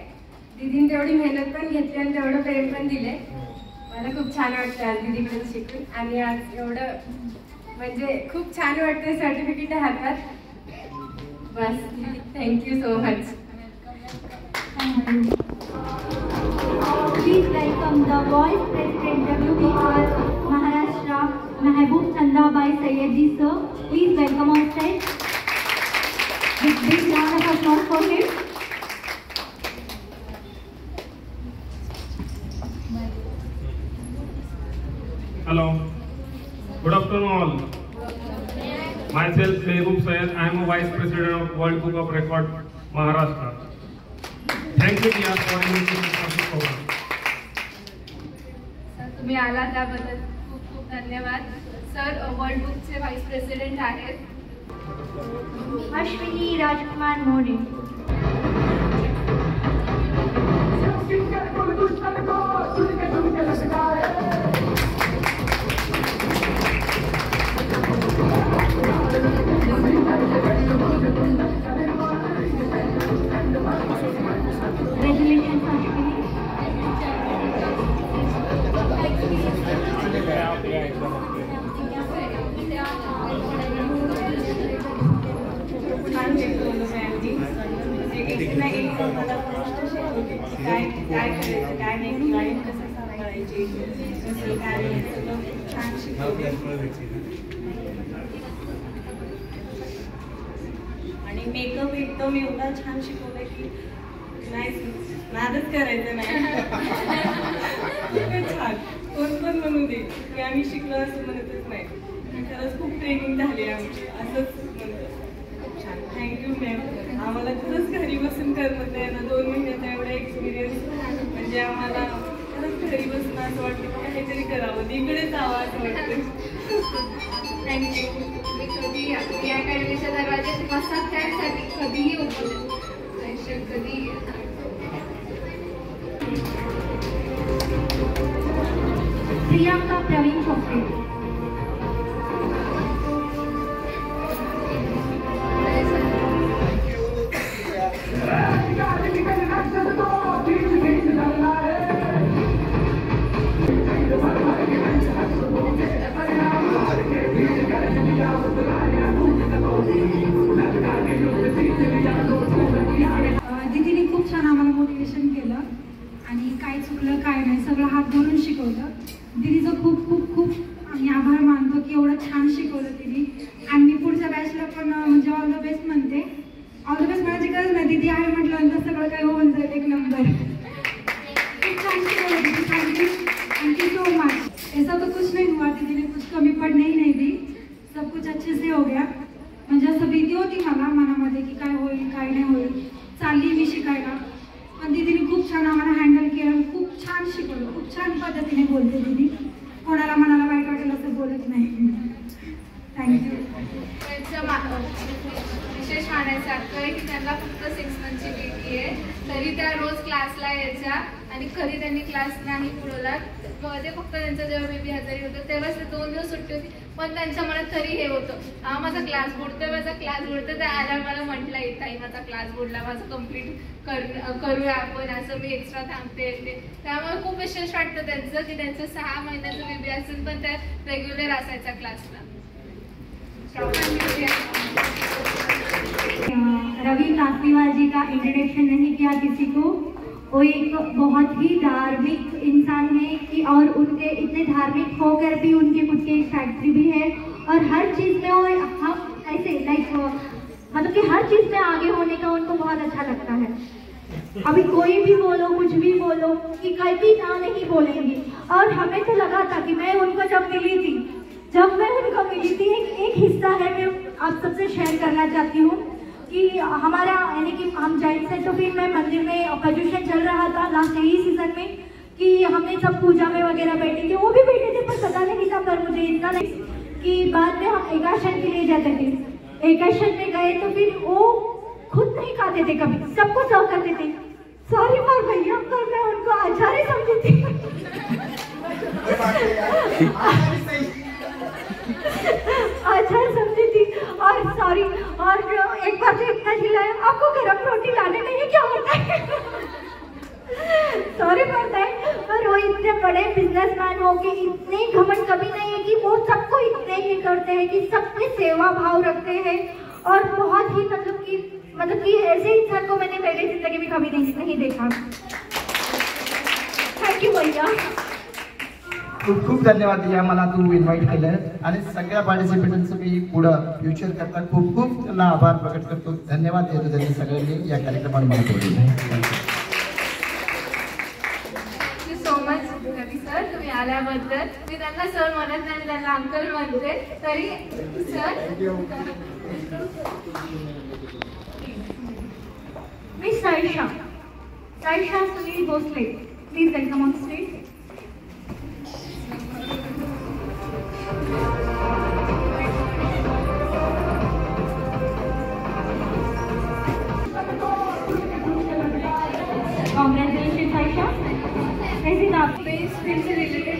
दीदीने तेवढी मेहनत पण घेतली आणि तेवढं प्रेम पण दिले. मला खूप छान वाटतं आज दीदीकडून शिकून. आणि आज एवढं म्हणजे खूप छान वाटतंय सर्टिफिकेट हातात. बस thank you so much. Please welcome the Vice President WP for Maharashtra, Mehboob Chandabai Sayyedi sir. Please welcome on stage. With big round of applause for him. Hello. Good afternoon all. Myself Mehboob Syed. I am a Vice President of World Book of Record, Maharashtra. Thank you dear for inviting me to this. तुम्ही आला त्याबद्दल खूप खूप धन्यवाद. Sir world बुकचे vice president आहेत. अश्विनी राजकुमार More. Congratulations, Ashwini. छान शिकवलं मॅमनी. एक ना एक मला काय काय करायचं काय नाही, क्लायंट कसं सांभाळायचे कसं काय सगळं छान शिकवलं. आणि मेकअप एकदम एवढा छान शिकवलं की नाही नादच करायचं नाही. खूपच छान. कोण पण म्हणू दे की आम्ही शिकलो असं म्हणतच नाही. खरंच खूप ट्रेनिंग झाली आमची असंच म्हणतो. खूप छान. Thank you ma'am. आम्हाला खरंच घरी बसून करमत नाही ना. 2 महिन्याचा एवढा एक्सपिरियन्स म्हणजे आम्हाला खरंच घरी बसून असं वाटतं की काहीतरी करावं, इकडे जावं असं वाटतं. थँक्यू. मी कधी या अकॅडमीच्या दरवाजे बसत त्यासाठी कधीही उभं आयुष्यात कधी. प्रियंका प्रवीण चोपडे. दीदीने खूप छान आम्हाला मोटिवेशन केलं आणि काय चुकलं काय नाही सगळं हात धरून शिकवलं. दीदीचं खूप खूप खूप आम्ही आभार मानतो की एवढं छान शिकवलं दीदी. आणि मी पुढच्या बॅचला पण म्हणजे ऑल द बेस्ट म्हणते. ऑल द बेस्ट म्हणायची गरज नाही, दीदी आहे म्हटल्यानंतर सगळं काही होऊन जाईल एक नंबर. खूप छान शिकवलं दीदी. Thank you so much. ऐसा तो कुछ नहीं हुआ, दीदी ने कुछ कमी पड़ने ही नहीं दी. सब कुछ अच्छे से हो गया. म्हणजे असं भीती होती मला मनामध्ये की काय होईल काय नाही होईल. चालली मी शिकायला पण दीदीने खूप छान आम्हाला हँडल केलं. खूप छान शिकवलं. खूप छान पद्धतीने बोलते दीदी. कोणाला मनाला वाईट वाटेल असं बोलत नाही. थँक्यू. विशेष मानायसारखं आहे की त्यांना फक्त 6 मंथची ड्युटी आहे तरी त्या रोज क्लासला यायच्या आणि कधी त्यांनी क्लास नाही पुरवला. ते फक्त त्यांचं जेव्हा बेबी आजारी होतं तेव्हाच ते 2 दिवस सुट्टी होती. पण त्यांच्या मनात तरी हे होतं हा माझा क्लास बुडतोय माझा क्लास बुडतोय. त्या आल्या मला म्हटलं येताई माझा क्लास बुडला माझं कम्प्लीट करूया आपण असं मी एक्स्ट्रा थांबते येते. त्यामुळे खूप विशेष वाटतं त्यांचं की त्यांचं 6 महिन्याचं बेबी असून पण त्या रेग्युलर असायचा क्लासला. रवि कासलीवाल जी का इंट्रोडक्शन नहीं किया किसी को. वो एक बहुत ही धार्मिक इंसान है कि और उनके इतने धार्मिक होकर भी उनकी खुद की एक फैक्ट्री भी है और हर चीज़ में वो हम ऐसे लाइक मतलब कि हर चीज में आगे होने का उनको बहुत अच्छा लगता है। अभी कोई भी बोलो, कुछ भी बोलो, कि कभी ना नहीं बोलेंगी। और हमें तो लगा था कि मैं उनको जब मैं उनको मिली थी, एक हिस्सा है मैं आप सबसे शेयर करना चाहती हूँ कि हमारा यानी कि हम जैन से, तो फिर मैं मंदिर में प्रदूषण चल रहा था लास्ट यही सीजन में कि हमने सब पूजा में वगैरह बैठे थे, वो भी बैठे थे, पर पता नहीं था, पर मुझे इतना नहीं कि बाद में हम एकादशी के लिए जाते थे। एकादशी में गए तो फिर वो खुद नहीं खाते थे, कभी सबको सर्व करते थे। सॉरी पर भैया, पर मैं उनको आचार्य समझी थी। आचार्य समझी थी और सॉरी। और एक बार तो इतना चिल्लाया, आपको गरम रोटी लाने नहीं क्या होता है? Sorry for that. पर वो इतने बड़े बिजनेसमैन हो के इतने घमंड कभी नहीं है कि वो सबको इतने ही करते हैं कि सबके सेवा भाव रखते हैं और बहुत ही मतलब कि ऐसे इंसान को मैंने पहले जिंदगी में कभी नहीं देखा। थैंक यू भैया। खूप खूप धन्यवाद दिया, मला तू इन्व्हाइट केलं आणि सगळ्या पार्टिसिपेंट्सचं मी पुढं फ्युचर करता खूप खूप त्यांना आभार प्रकट करतो, धन्यवाद देतो त्यांनी सगळ्यांनी या कार्यक्रमात मला बोलवलं। सर तुम्ही आल्याबद्दल मी त्यांना सर म्हणत नाही, त्यांना अंकल म्हणते तरी सर। मी Saisha Sunil Bhosale, please welcome on stage. Congratulations Saisha. कैसे आप? इस फील्ड से रिलेटेड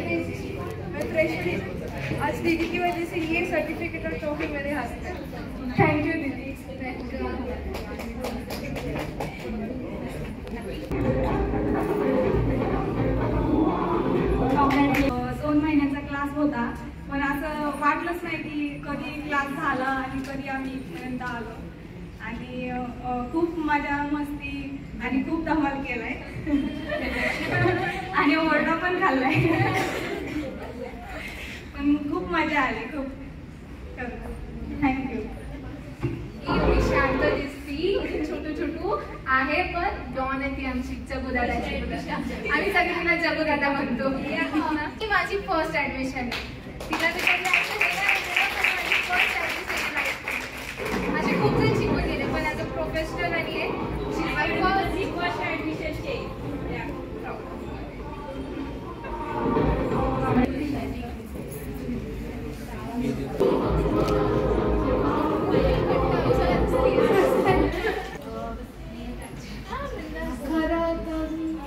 मैं फ्रेशर, आज दीदी की वजह से ये सर्टिफिकेट और ट्रॉफी मेरे हाथ में। थैंक यू दीदी। दोन महिन्याचा क्लास होता, पण असं वाटलंच नाही की कधी क्लास झाला आणि कधी आम्ही इथपर्यंत आलो। आणि खूप मजा मस्ती आणि खूप धमाल केलाय आणि ओरडा पण खाल्लाय, पण खूप मजा आली, खूप थँक्यू। ही शांत दिसती, छोटू छोटू आहे, पण डॉन आहे ती आमची जगुदादाची मुलगा। आम्ही सगळे तिला जगुदादा म्हणतो। ही माझी फर्स्ट ऍडमिशन, तिला माझे खूप जण शिकून गेले, पण ॲज अ प्रोफेशनल आणि फर्स्ट ऍडमिशन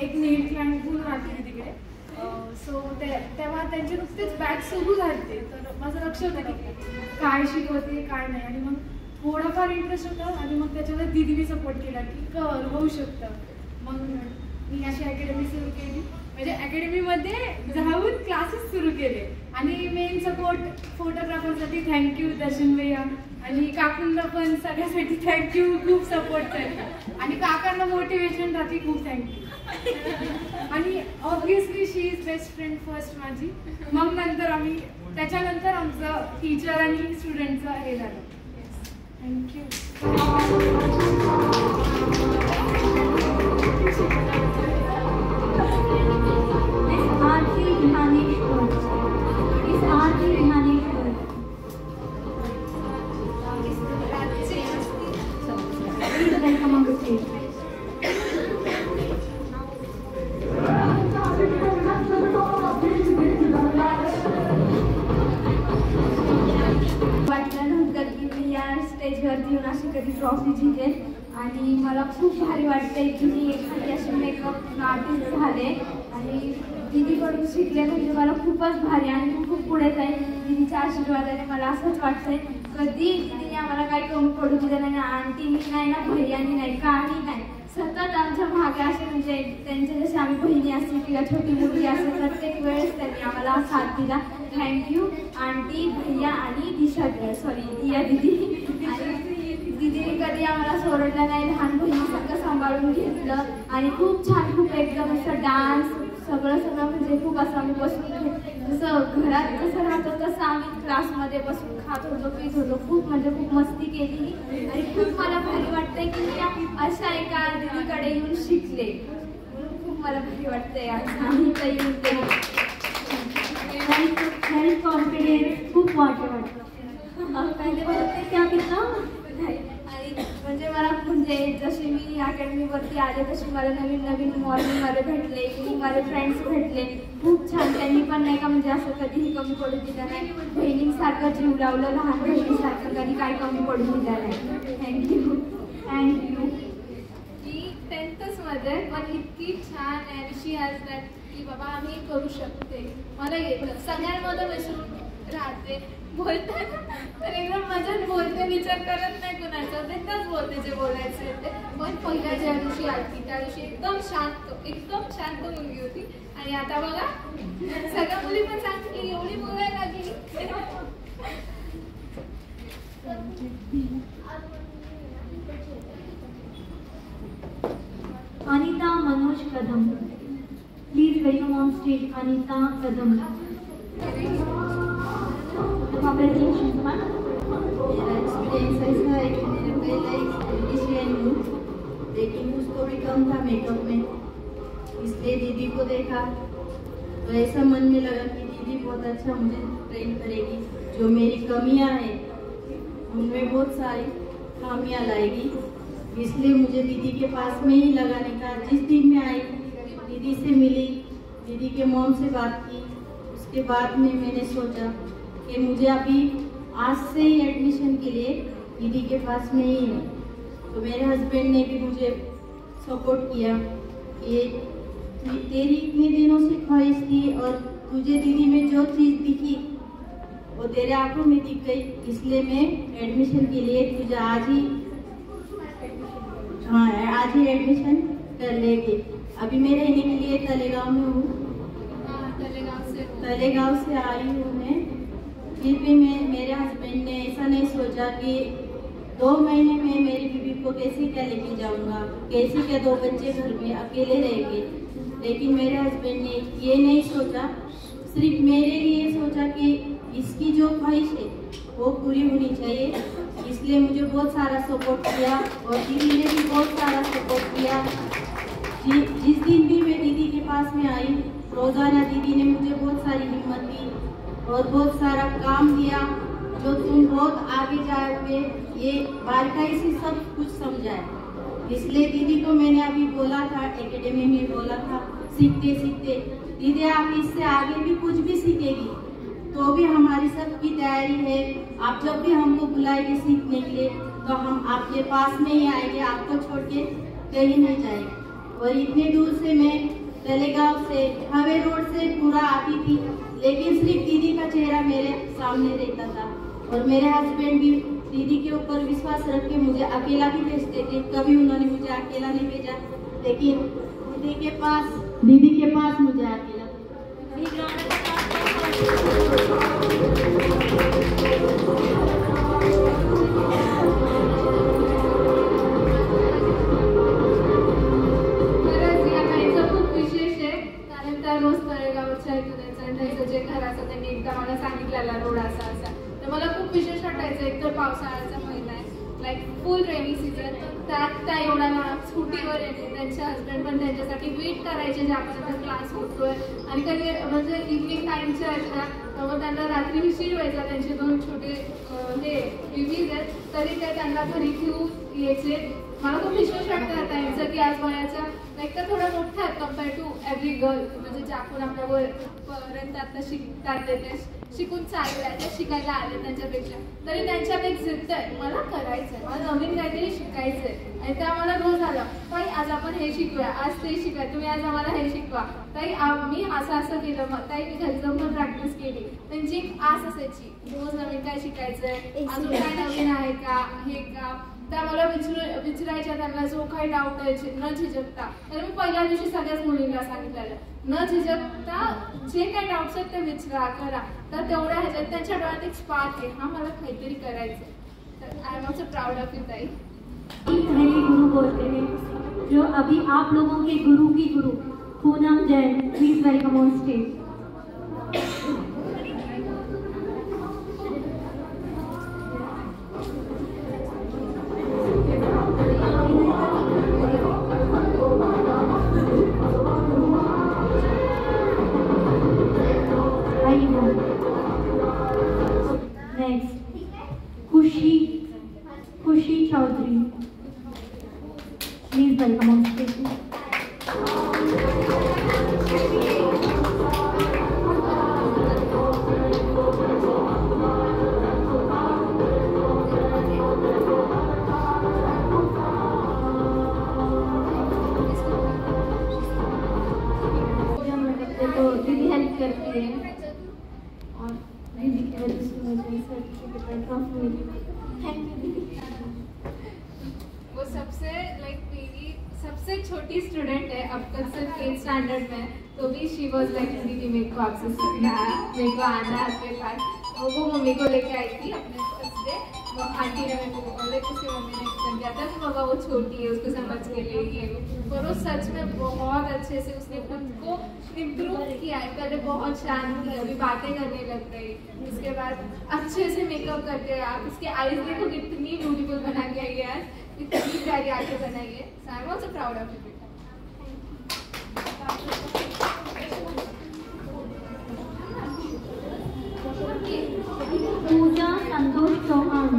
एक नेट क्लायंट म्हणून राहते तिकडे, सो तेव्हा त्यांचे नुकतेच बॅच सुरू झाले, तर माझं लक्ष होतं की काय शिकवते काय नाही, आणि मग थोडाफार इंटरेस्ट होता आणि मग त्याच्यावर दीदीने सपोर्ट केला की कर होऊ शकतं। मग मी अशी अकॅडमी सुरू केली, म्हणजे अकॅडमीमध्ये जाऊन क्लासेस सुरू केले आणि मेन सपोर्ट फोटोग्राफरसाठी थँक्यू दर्शन भैया, आणि काकूंना पण सगळ्यासाठी थँक्यू, खूप सपोर्टसाठी, आणि काकांना मोटिवेशन राहते, खूप थँक्यू। आणि obviously she is best friend first माझी, मग नंतर आम्ही त्याच्यानंतर आमचं टीचर आणि स्टुडंटचं हे झालं। थँक्यू। स्टेजवरती येऊन अशी कधी ट्रॉफी जिंकेल, आणि मला खूप भारी वाटतंय की मी एखादी अशी मेकअप आर्टिस्ट झाले आणि दीदीकडून शिकले, म्हणजे मला खूपच भारी आणि खूप पुढे जाईल दीदीच्या आशीर्वादाने। मला असंच वाटतंय कधी दीदीने आम्हाला काही कमी पडू दिलं नाही, आंटीनी नाही ना भैयानी नाही, काही नाही, सतत आमच्या मागे असे, म्हणजे त्यांचे जसे आम्ही बहिणी असतील किंवा छोटी मुलगी असेल, प्रत्येक वेळेस त्यांनी आम्हाला साथ दिला। थँक्यू आंटी, भैया आणि दिया दीदी। आणि दीदीने कधी आम्हाला सोडलं नाही, लहान बहिणीसारखं सांभाळून घेतलं आणि खूप छान, खूप एकदम असं डान्स सगळं म्हणजे खूप असं आम्ही बसून जसं घरात जसं राहतो तसं आम्ही क्लासमध्ये बसून खात होतो पीत होतो. खूप खूप मस्ती केली आणि खूप मला भारी वाटतंय की मी अशा एका दीदीकडे येऊन शिकले. खूप मला भारी वाटतंय आम्ही इथं येऊन सेल्फ कॉन्फिडेंस खूप वाटतं. पहिले बोलते क्या कितना आणि म्हणजे मला जशी मी अकॅडमीवरती आले तशी मला नवीन मॉर्निंगमध्ये भेटले, इव्हिनिंगमध्ये फ्रेंड्स भेटले. खूप छान. त्यांनी पण नाही का असं कधीही कमी पडू दिलं नाही. बहिणींसारखं जीव लावलं, लहान बहिणीसारखं कधी काही कमी पडू दिलं नाही. थँक्यू. मी 10th मध्ये पण इतकी छान आहे शी हॅज दॅट की बाबा आम्ही करू शकते. मला येतं सगळ्यांमध्ये मिसळून राहते. बोलताना तर एकदम मजाच बोलते, विचार करत नाही कुणाचा, बिंदास बोलते जे बोलायचं ते. पण पहिल्या ज्या दिवशी आली त्या दिवशी एकदम शांत मुलगी होती. आणि आता बघा सगळ्या मुली पण सांगते एवढी बोलायला लागली. Anita Manoj Kadam. Please welcome on stage Anita Kadam. Congratulations, ma'am. मेरा एक्सपीरियंस ऐसा है कि मेरा पहला ब्यूटिशियन हूँ, लेकिन उसको भी कम था मेकअप में, इसलिए दीदी को देखा तो ऐसा मन में लगा कि दीदी बहुत अच्छा मुझे ट्रेन करेगी. जो मेरी कमियाँ हैं उनमें बहुत सारी खामियाँ लाएगी, इसलिए मुझे दीदी के पास में ही लगाने का. जिस दिन मैं आई दीदी से मिली, दीदी के मॉम से बात की, उसके बाद में मैंने सोचा कि मुझे अभी आज से ही एडमिशन के लिए दीदी के पास में ही है. तो मेरे हस्बैंड ने भी मुझे सपोर्ट किया कि तेरी इतने दिनों से ख्वाहिश थी और तुझे दीदी में जो चीज़ दिखी वो तेरे आंखों में दिख गई, इसलिए मैं एडमिशन के लिए तुझे आज ही एडमिशन कर लेगी. अभी मैं रहने के लिए तलेगांव में हूँ. तलेगांव से आई हूँ मैं. फिर भी मेरे हस्बैंड ने ऐसा नहीं सोचा कि 2 महीने में मेरी बीबी को कैसे क्या लेके जाऊंगा, कैसे क्या 2 बच्चे घर में अकेले रहेंगे. लेकिन मेरे हस्बैंड ने ये नहीं सोचा, सिर्फ मेरे लिए सोचा कि इसकी जो ख्वाहिश है वो पूरी होनी चाहिए. इसलिए मुझे बहुत सारा सपोर्ट किया और दीदी ने भी बहुत सारा सपोर्ट किया. जिस दिन भी मैं दीदी के पास में आई रोज़ाना दीदी ने मुझे बहुत सारी हिम्मत दी और बहुत सारा काम दिया. जो तुम बहुत आगे जाओगे ये बारीकाई से सब कुछ समझाए. इसलिए दीदी को मैंने अभी बोला था, एकेडमी में बोला था, सीखते सीखते दीदी आप इससे आगे भी कुछ भी सीखेगी तो भी हमारी सबकी तैयारी है. आप जब भी हमको बुलाएंगे सीखने के लिए तो हम आपके पास में ही आएंगे, आपको छोड़ के कहीं नहीं जाएंगे. और इतने दूर से मैं तलेगांव से हवे रोड से पूरा आती थी, लेकिन सिर्फ दीदी का चेहरा मेरे सामने रहता था. और मेरे हस्बैंड भी दीदी के ऊपर विश्वास रख के मुझे अकेला भी भेजते थे. कभी उन्होंने मुझे अकेला नहीं भेजा, लेकिन दीदी के पास मुझे अकेला. रोज तळेगावच्या इथं जे घर असं त्यांनी एकदा मला सांगितलेला रोड असा तर मला खूप विशेष वाटायचं. एक तर पावसाळ्याचा महिना आहे, लाईक फुल रेनी सीझन, तर त्यात त्या एवढ्या स्कूटीवर येते. त्यांचे हस्बंड पण त्यांच्यासाठी वेट करायचे जे आपण क्लास होतोय. आणि कधी म्हणजे इव्हनिंग टाईमच्या आहेत मग त्यांना रात्री उशीर व्हायचा. त्यांचे 2 छोटे हे बेबीज आहेत तरी ते त्यांना घरी घेऊन यायचे. मला खूप विशेष वाटतं त्यांचं की आज वयाच्या लाईक तर थोडं मोठं आहेत कम्पेअर टू एव्हरी गर्ल, म्हणजे जे आपण आपल्या वरपर्यंत आता शिकतात ते शिकून चालले ते शिकायला आले त्यांच्यापेक्षा, तरी त्यांच्यात एक जिद्द आहे मला करायचं आहे, मला नवीन काहीतरी शिकायचं आहे. आणि त्या मला रोज आलं ताई आज आपण हे शिकूया, आज ते शिकूया, तुम्ही आज आम्हाला हे शिकवा ताई. मी असं केलं मग ताई मी घरी जाऊन पण प्रॅक्टिस केली. त्यांची एक आस असायची रोज नवीन काय शिकायचं आहे, अजून काय नवीन आहे का हे का. त्या मला विचारायच्या त्यांना जो काही डाऊट आहे न झिजकता. तर मी पहिल्या दिवशी सगळ्याच मुलींना सांगितलेलं न झिजकता जे काही डाऊट्स आहेत ते विचारा करा. तर तेवढ्या ह्याच्यात त्यांच्या डोळ्यात एक स्पार्क आहे, हा मला काहीतरी करायचं. तर I am also proud of you ताई. गुरु बोलते हैं जो अभी आप लोगों के गुरु की गुरु Poonam Jain, please welcome on stage. Next, Khushi Chaudhary. Please welcome on stage. तो दीदी हेल्प करती है और दीदी की वजह से मुझे सर्टिफिकेट और ट्रॉफी मिली। थैंक यू दीदी। वो सबसे मेरी सबसे छोटी स्टूडेंट है अब तक सिर्फ 8th स्टैंडर्ड में, तो भी शी वॉज दीदी मेरे को आपसे सीखना है, मेरे को आना है आपके पास। वो मम्मी को लेके आई थी अपने फर्स्ट डे, वो आंटी ने मेरे को उसकी मम्मी ने एक्सप्लेन किया था कि बाबा वो छोटी है उसको समझ के लिए, और वो सच में बहुत अच्छे से उसने खुद को इम्प्रूव किया है। पहले बहुत शांत थी, अभी बातें करने लग गई, उसके बाद अच्छे से मेकअप करके आप उसके आईज देखो कितनी ब्यूटीफुल बना के आई है, इतनी प्यारी आंखें बनाई है। So I am also proud of you. Pooja Santosh Chauhan.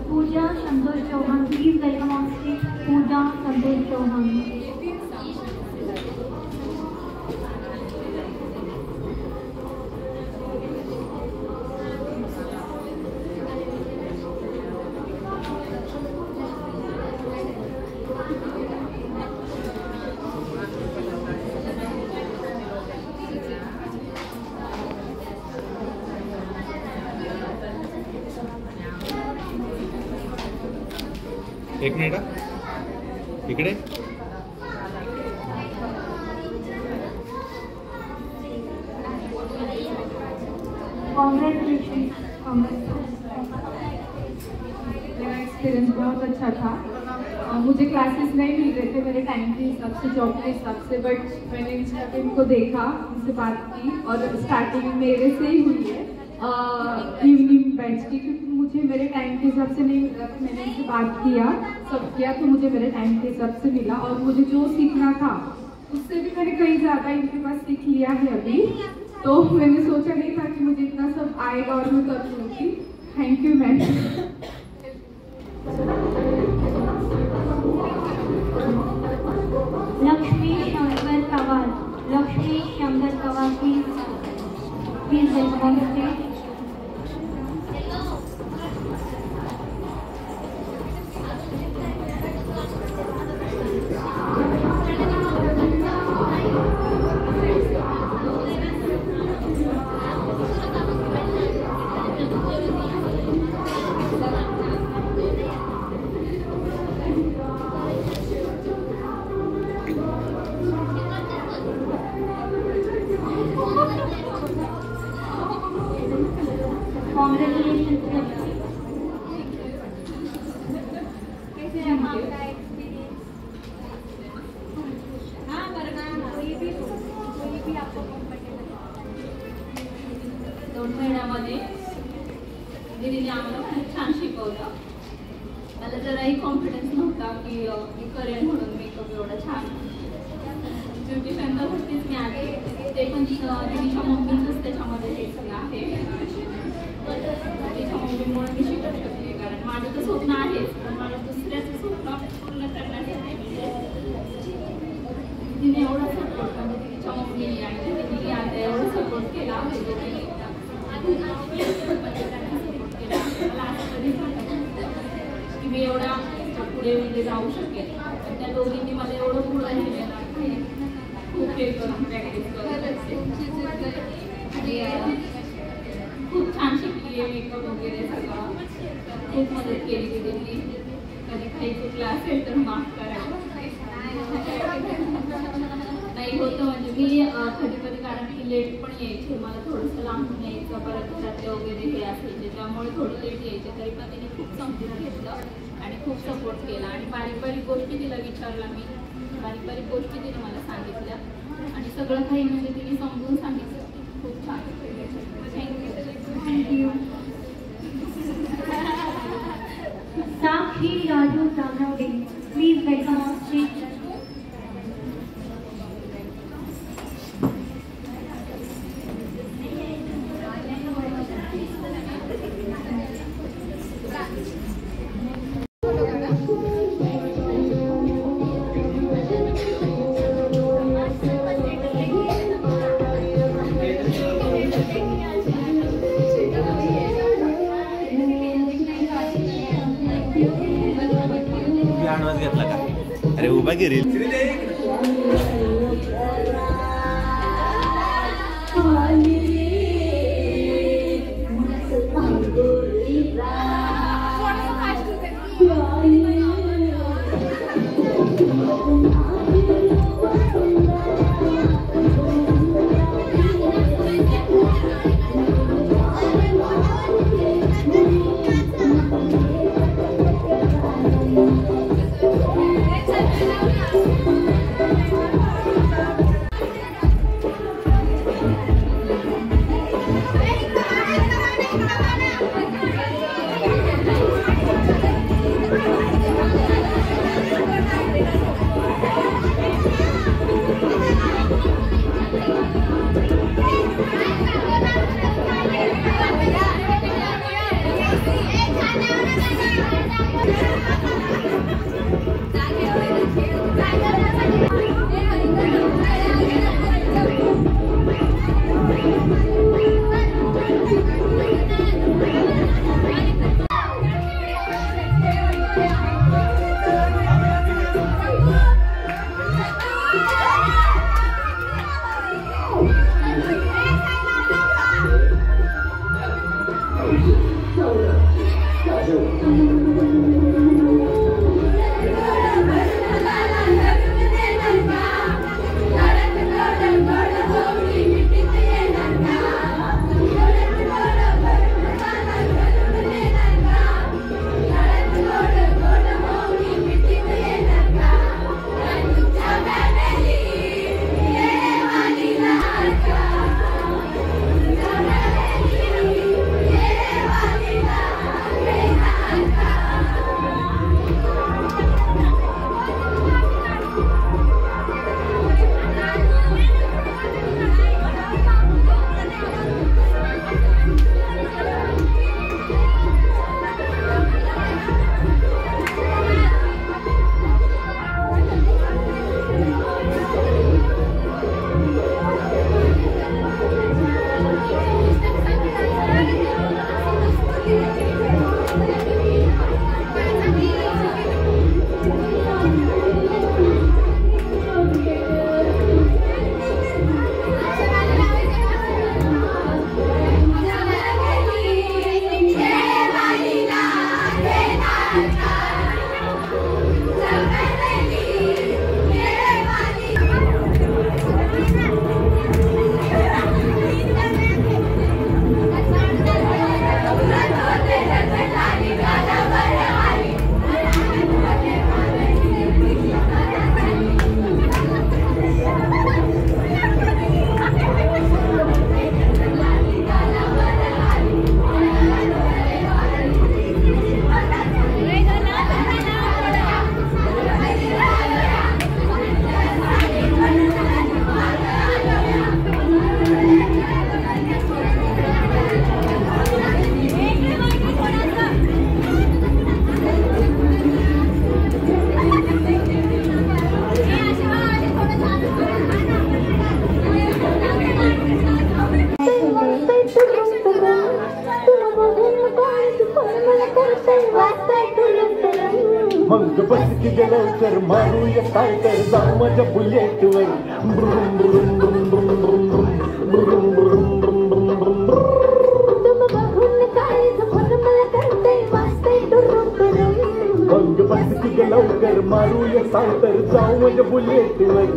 Pooja Santosh Chauhan. Please welcome on stage. Pooja Santosh Chauhan. एक मिनिट इकडे Congratulations. मेरा एक्सपीरियंस बहुत अच्छा था। मुझे क्लासेस नहीं मिल रहे थे मेरे टाइम के हिसाब से, जॉब के हिसाब से, बट मैंने इंस्टाग्राम को देखा, उनसे बात की और स्टार्टिंग मेरे से ही हुई है इवनिंग बैच की, क्योंकि मुझे मेरे टाइम के हिसाब से नहीं मिल रहा था। मैंने उनसे बात किया, सब किया, तो मुझे मेरे टाइम के हिसाब से मिला और मुझे जो सीखना था उससे भी मैंने कहीं ज़्यादा इनके पास सीख लिया है अभी। तो मैंने सोचा नहीं था कि मुझे इतना सब आएगा और मैं कर लूँगी। Thank you ma'am. Lakshmi Shankar Kawal. Lakshmi Shankar Kawal, please welcome on stage. Congratulations. कैसे रहा आपका एक्सपीरियंस? हाँ वरना कोई भी आपको कंफर्टेबल 2 महिन्यामध्ये दीदीने आम्हाला खूप छान शिकवलं. मला जराही कॉन्फिडन्स नव्हता की मी करेन म्हणून मेकअप एवढा छान. ब्युटी सेंटरवरतीच मी आले, ते पण दीदीच्या मम्मीचंच त्याच्यामध्ये हे सगळं आहे. तिच्या मम्मीमुळे मी शिकू शकते, कारण माझं तर स्वप्न आहेच, पण मला दुसऱ्याचं स्वप्न पूर्ण करण्यासाठी तिने एवढा सपोर्ट, म्हणजे तिच्या मम्मीने आणि तिने आता एवढा सपोर्ट केला आहे सपोर्ट केला. मला असं कधीच वाटत की मी एवढा पुढे जाऊ शकेल, पण त्या दोघींनी मला एवढं पुढं नेलेलं आहे. खूप हे करून प्रॅक्टिस करत आणि खूप छान शिकली आहे मेकअप वगैरे सगळं. खूप मदत केली तिने. कधी काही चुकलं असेल तर माफ करा. नाही होतं म्हणजे मी कधी कधी, कारण की लेट पण यायचे, मला थोडंसं लांबून यायचं, परत घरातले वगैरे हे असायचे, त्यामुळे थोडी लेट यायचे. तरी पण तिने खूप समजून घेतलं आणि खूप सपोर्ट केला आणि बारीक बारीक गोष्टी तिला विचारला मी, बारीक बारीक गोष्टी तिने मला सांगितल्या आणि सगळं काही म्हणजे तिने समजून सांगितलं. खूप छान. Thank you. Sakshi Raju Tanwade, please welcome on stage. Advance घेतला का? अरे उभा गिरी. मग बस की गेलो तर मारूया सायकल जाऊ माझ्या बुलेटवर मग बस की गेलो तर मारूया सायकल जाऊ माझ्या बुलेटवर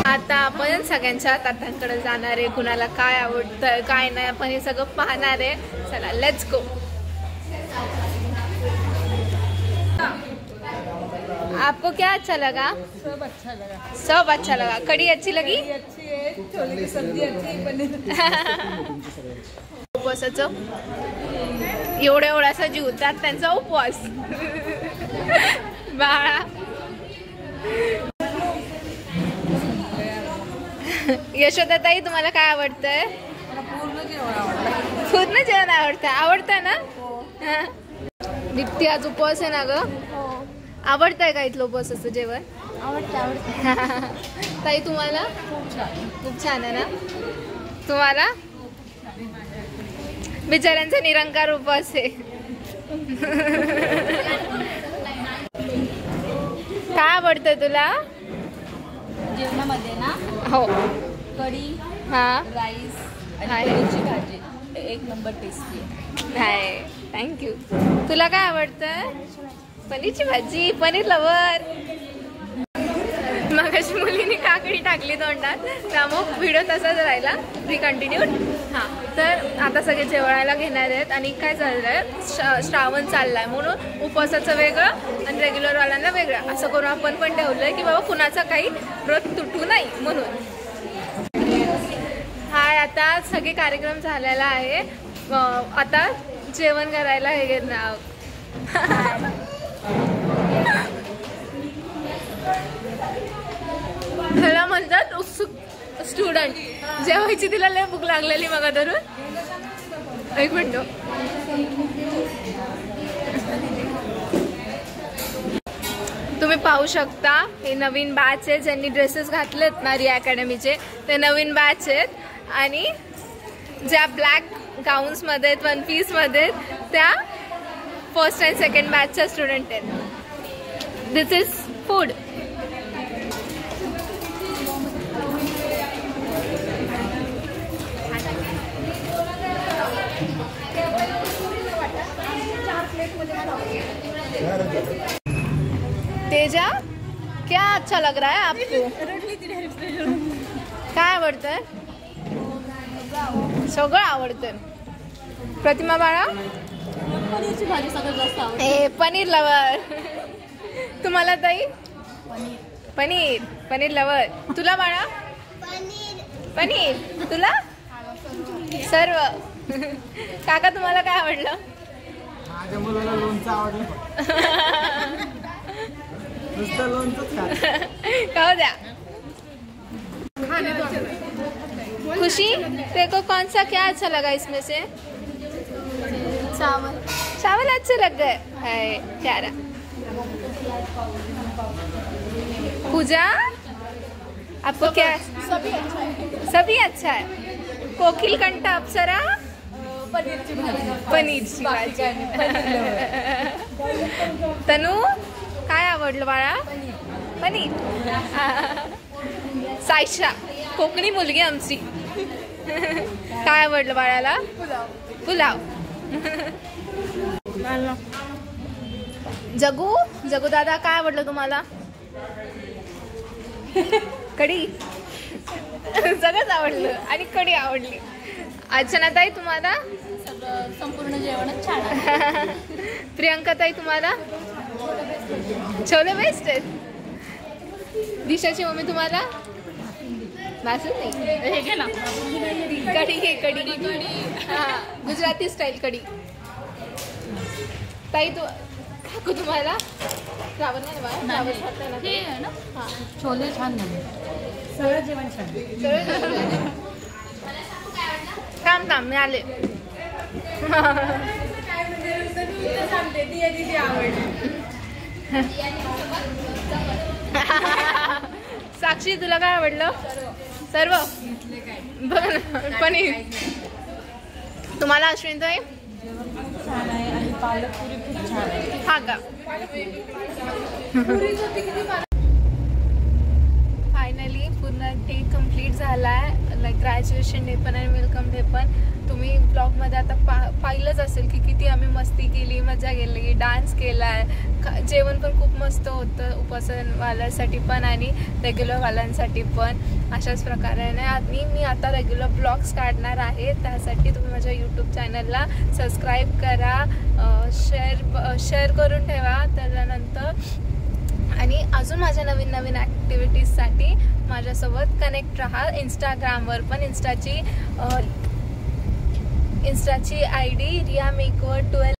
आता आपण सगळ्यांच्या ताटांकडे जाणार आहे, कुणाला काय आवडतं काय नाही आपण हे सगळं पाहणार आहे. चला लेट्स गो. आपको क्या अच्छा लगा? सब अच्छा लगा। सब अच्छा लगा। कड़ी अच्छी लगी? अच्छी है, छोले की सब्जी अच्छी है, पनीर उपवासाचं एवढ्या एवढासा जीव त्यात त्यांचा उपवास बाळा यशोदाताई तुम्हाला काय आवडतंय? पूर्ण जेवण आवडतंय ना? दीप्ती आज उपवास आहे ना ग? आवडतंय का इथलं उपवासाचं जेवण? आवडतं ताई तुम्हाला? खूप छान आहे ना? तुम्हाला? बिचाऱ्यांचा निरंकार उपवास आहे. काय आवडतंय तुला जेवणामध्ये ना? हो. कढी, राईस आणि पनीरची भाजी एक नंबर टेस्टी आहे. थँक्यू. तुला काय आवडतं? पनीरची भाजी. पनीर लवर. मगाशी मुलीने काकडी टाकली तोंडात त्यामुळे व्हिडिओ तसाच राहिला रिकंटिन्यूड. हां तर आता सगळे जेवायला घेणार आहेत आणि काय चाललंय श्रावण चाललाय म्हणून उपवासाचं वेगळं आणि रेग्युलरवाल्यांना वेगळं असं करून आपण पण ठेवलंय की बाबा कुणाचा काही व्रत तुटू नाही म्हणून. हाय आता सगळे कार्यक्रम झालेला आहे. आता जेवण करायला हे घेणार. ह्याला म्हणतात उत्सुक स्टुडंट. जेवायची तिला लय भूक लागलेली मग धरून. एक मिनिट. तुम्ही पाहू शकता हे नवीन बॅच आहे ज्यांनी ड्रेसेस घातलेत ना रिया अकॅडमीचे ते नवीन बॅच आहेत आणि ज्या ब्लॅक गाऊन्समध्ये आहेत वन पीसमध्ये त्या फर्स्ट अँड सेकंड बॅचच्या स्टुडंट आहेत. दिस इज फूड. तेजा क्या अच्छा लग रहा है आपको? काय आवडतंय? सगळं आवडतंय. प्रतिमा बाळा? पनीरची भाजी सगळ्यात जास्त आवडते. ए पनीर लवर. तुम्हाला ताई? पनीर. पनीर लवर. तुला बाळा? पनीर. तुला? सर्व. काका तुम्हाला काय आवडलं? माझ्या मुलाला लोणचं आवडलं. नुसतं लोणचंच खाऊ द्या. खुशी तेको कौन सा क्या अच्छा लगा इसमें से? चावल. चावल अच्छे लग गए है प्यारा. पूजा आपको क्या? सभी अच्छा है. सभी अच्छा है. कोकिल कंठा अप्सरा? पनीरची भाजी. पनीरची भाजी. तनू काय आवडलं बाळा? पनीर. सायशा कोकणी मुलगी आमची. काय आवडलं बाळाला? पुलाव. जगू जगू दादा काय आवडलं तुम्हाला? कढी. सगळंच आवडलं आणि कढी आवडली. अर्चनाताई तुम्हाला? सगळं संपूर्ण जेवणच छान आहे. प्रियंकाताई तुम्हाला? छोले बेस्ट आहेत. दिशाची मम्मी तुम्हाला? वाचत नाही. हे घे ना कढी. घे कढी. हां गुजराती स्टाईल कढी. ताई तू काकू तुम्हाला? रावण नाही बा रावण खाताय ना हे आहे ना. हां छोले छान झाले. सगळं जेवण छान. काम मी आले. साक्षी तुला काय आवडलं? सर्व. पनीर. तुम्हाला अश्विन ताई? छान आहे आणि पालक पुरी खूप छान आहे. हा का? फायनली पूर्ण डे कम्प्लीट झाला आहे. लाईक ग्रॅज्युएशन डे पण आणि वेलकम डे पण. तुम्ही ब्लॉगमध्ये आता पाहिलंच असेल की किती आम्ही मस्त मस्ती केली, मजा केली, डान्स केला आहे. जेवण पण खूप मस्त होतं उपासनवाल्यांसाठी पण आणि रेग्युलरवाल्यांसाठी पण. अशाच प्रकाराने आणि मी आता रेग्युलर ब्लॉग्स काढणार आहे. त्यासाठी तुम्ही माझ्या यूट्यूब चॅनलला सबस्क्राईब करा, शेअर करून ठेवा. त्याच्यानंतर आणि अजून माझ्या नवीन नवीन ॲक्टिव्हिटीजसाठी माझ्यासोबत कनेक्ट राहा. इंस्टाग्रामवर पण इंस्टाची ID रिया मेकओव्हर 12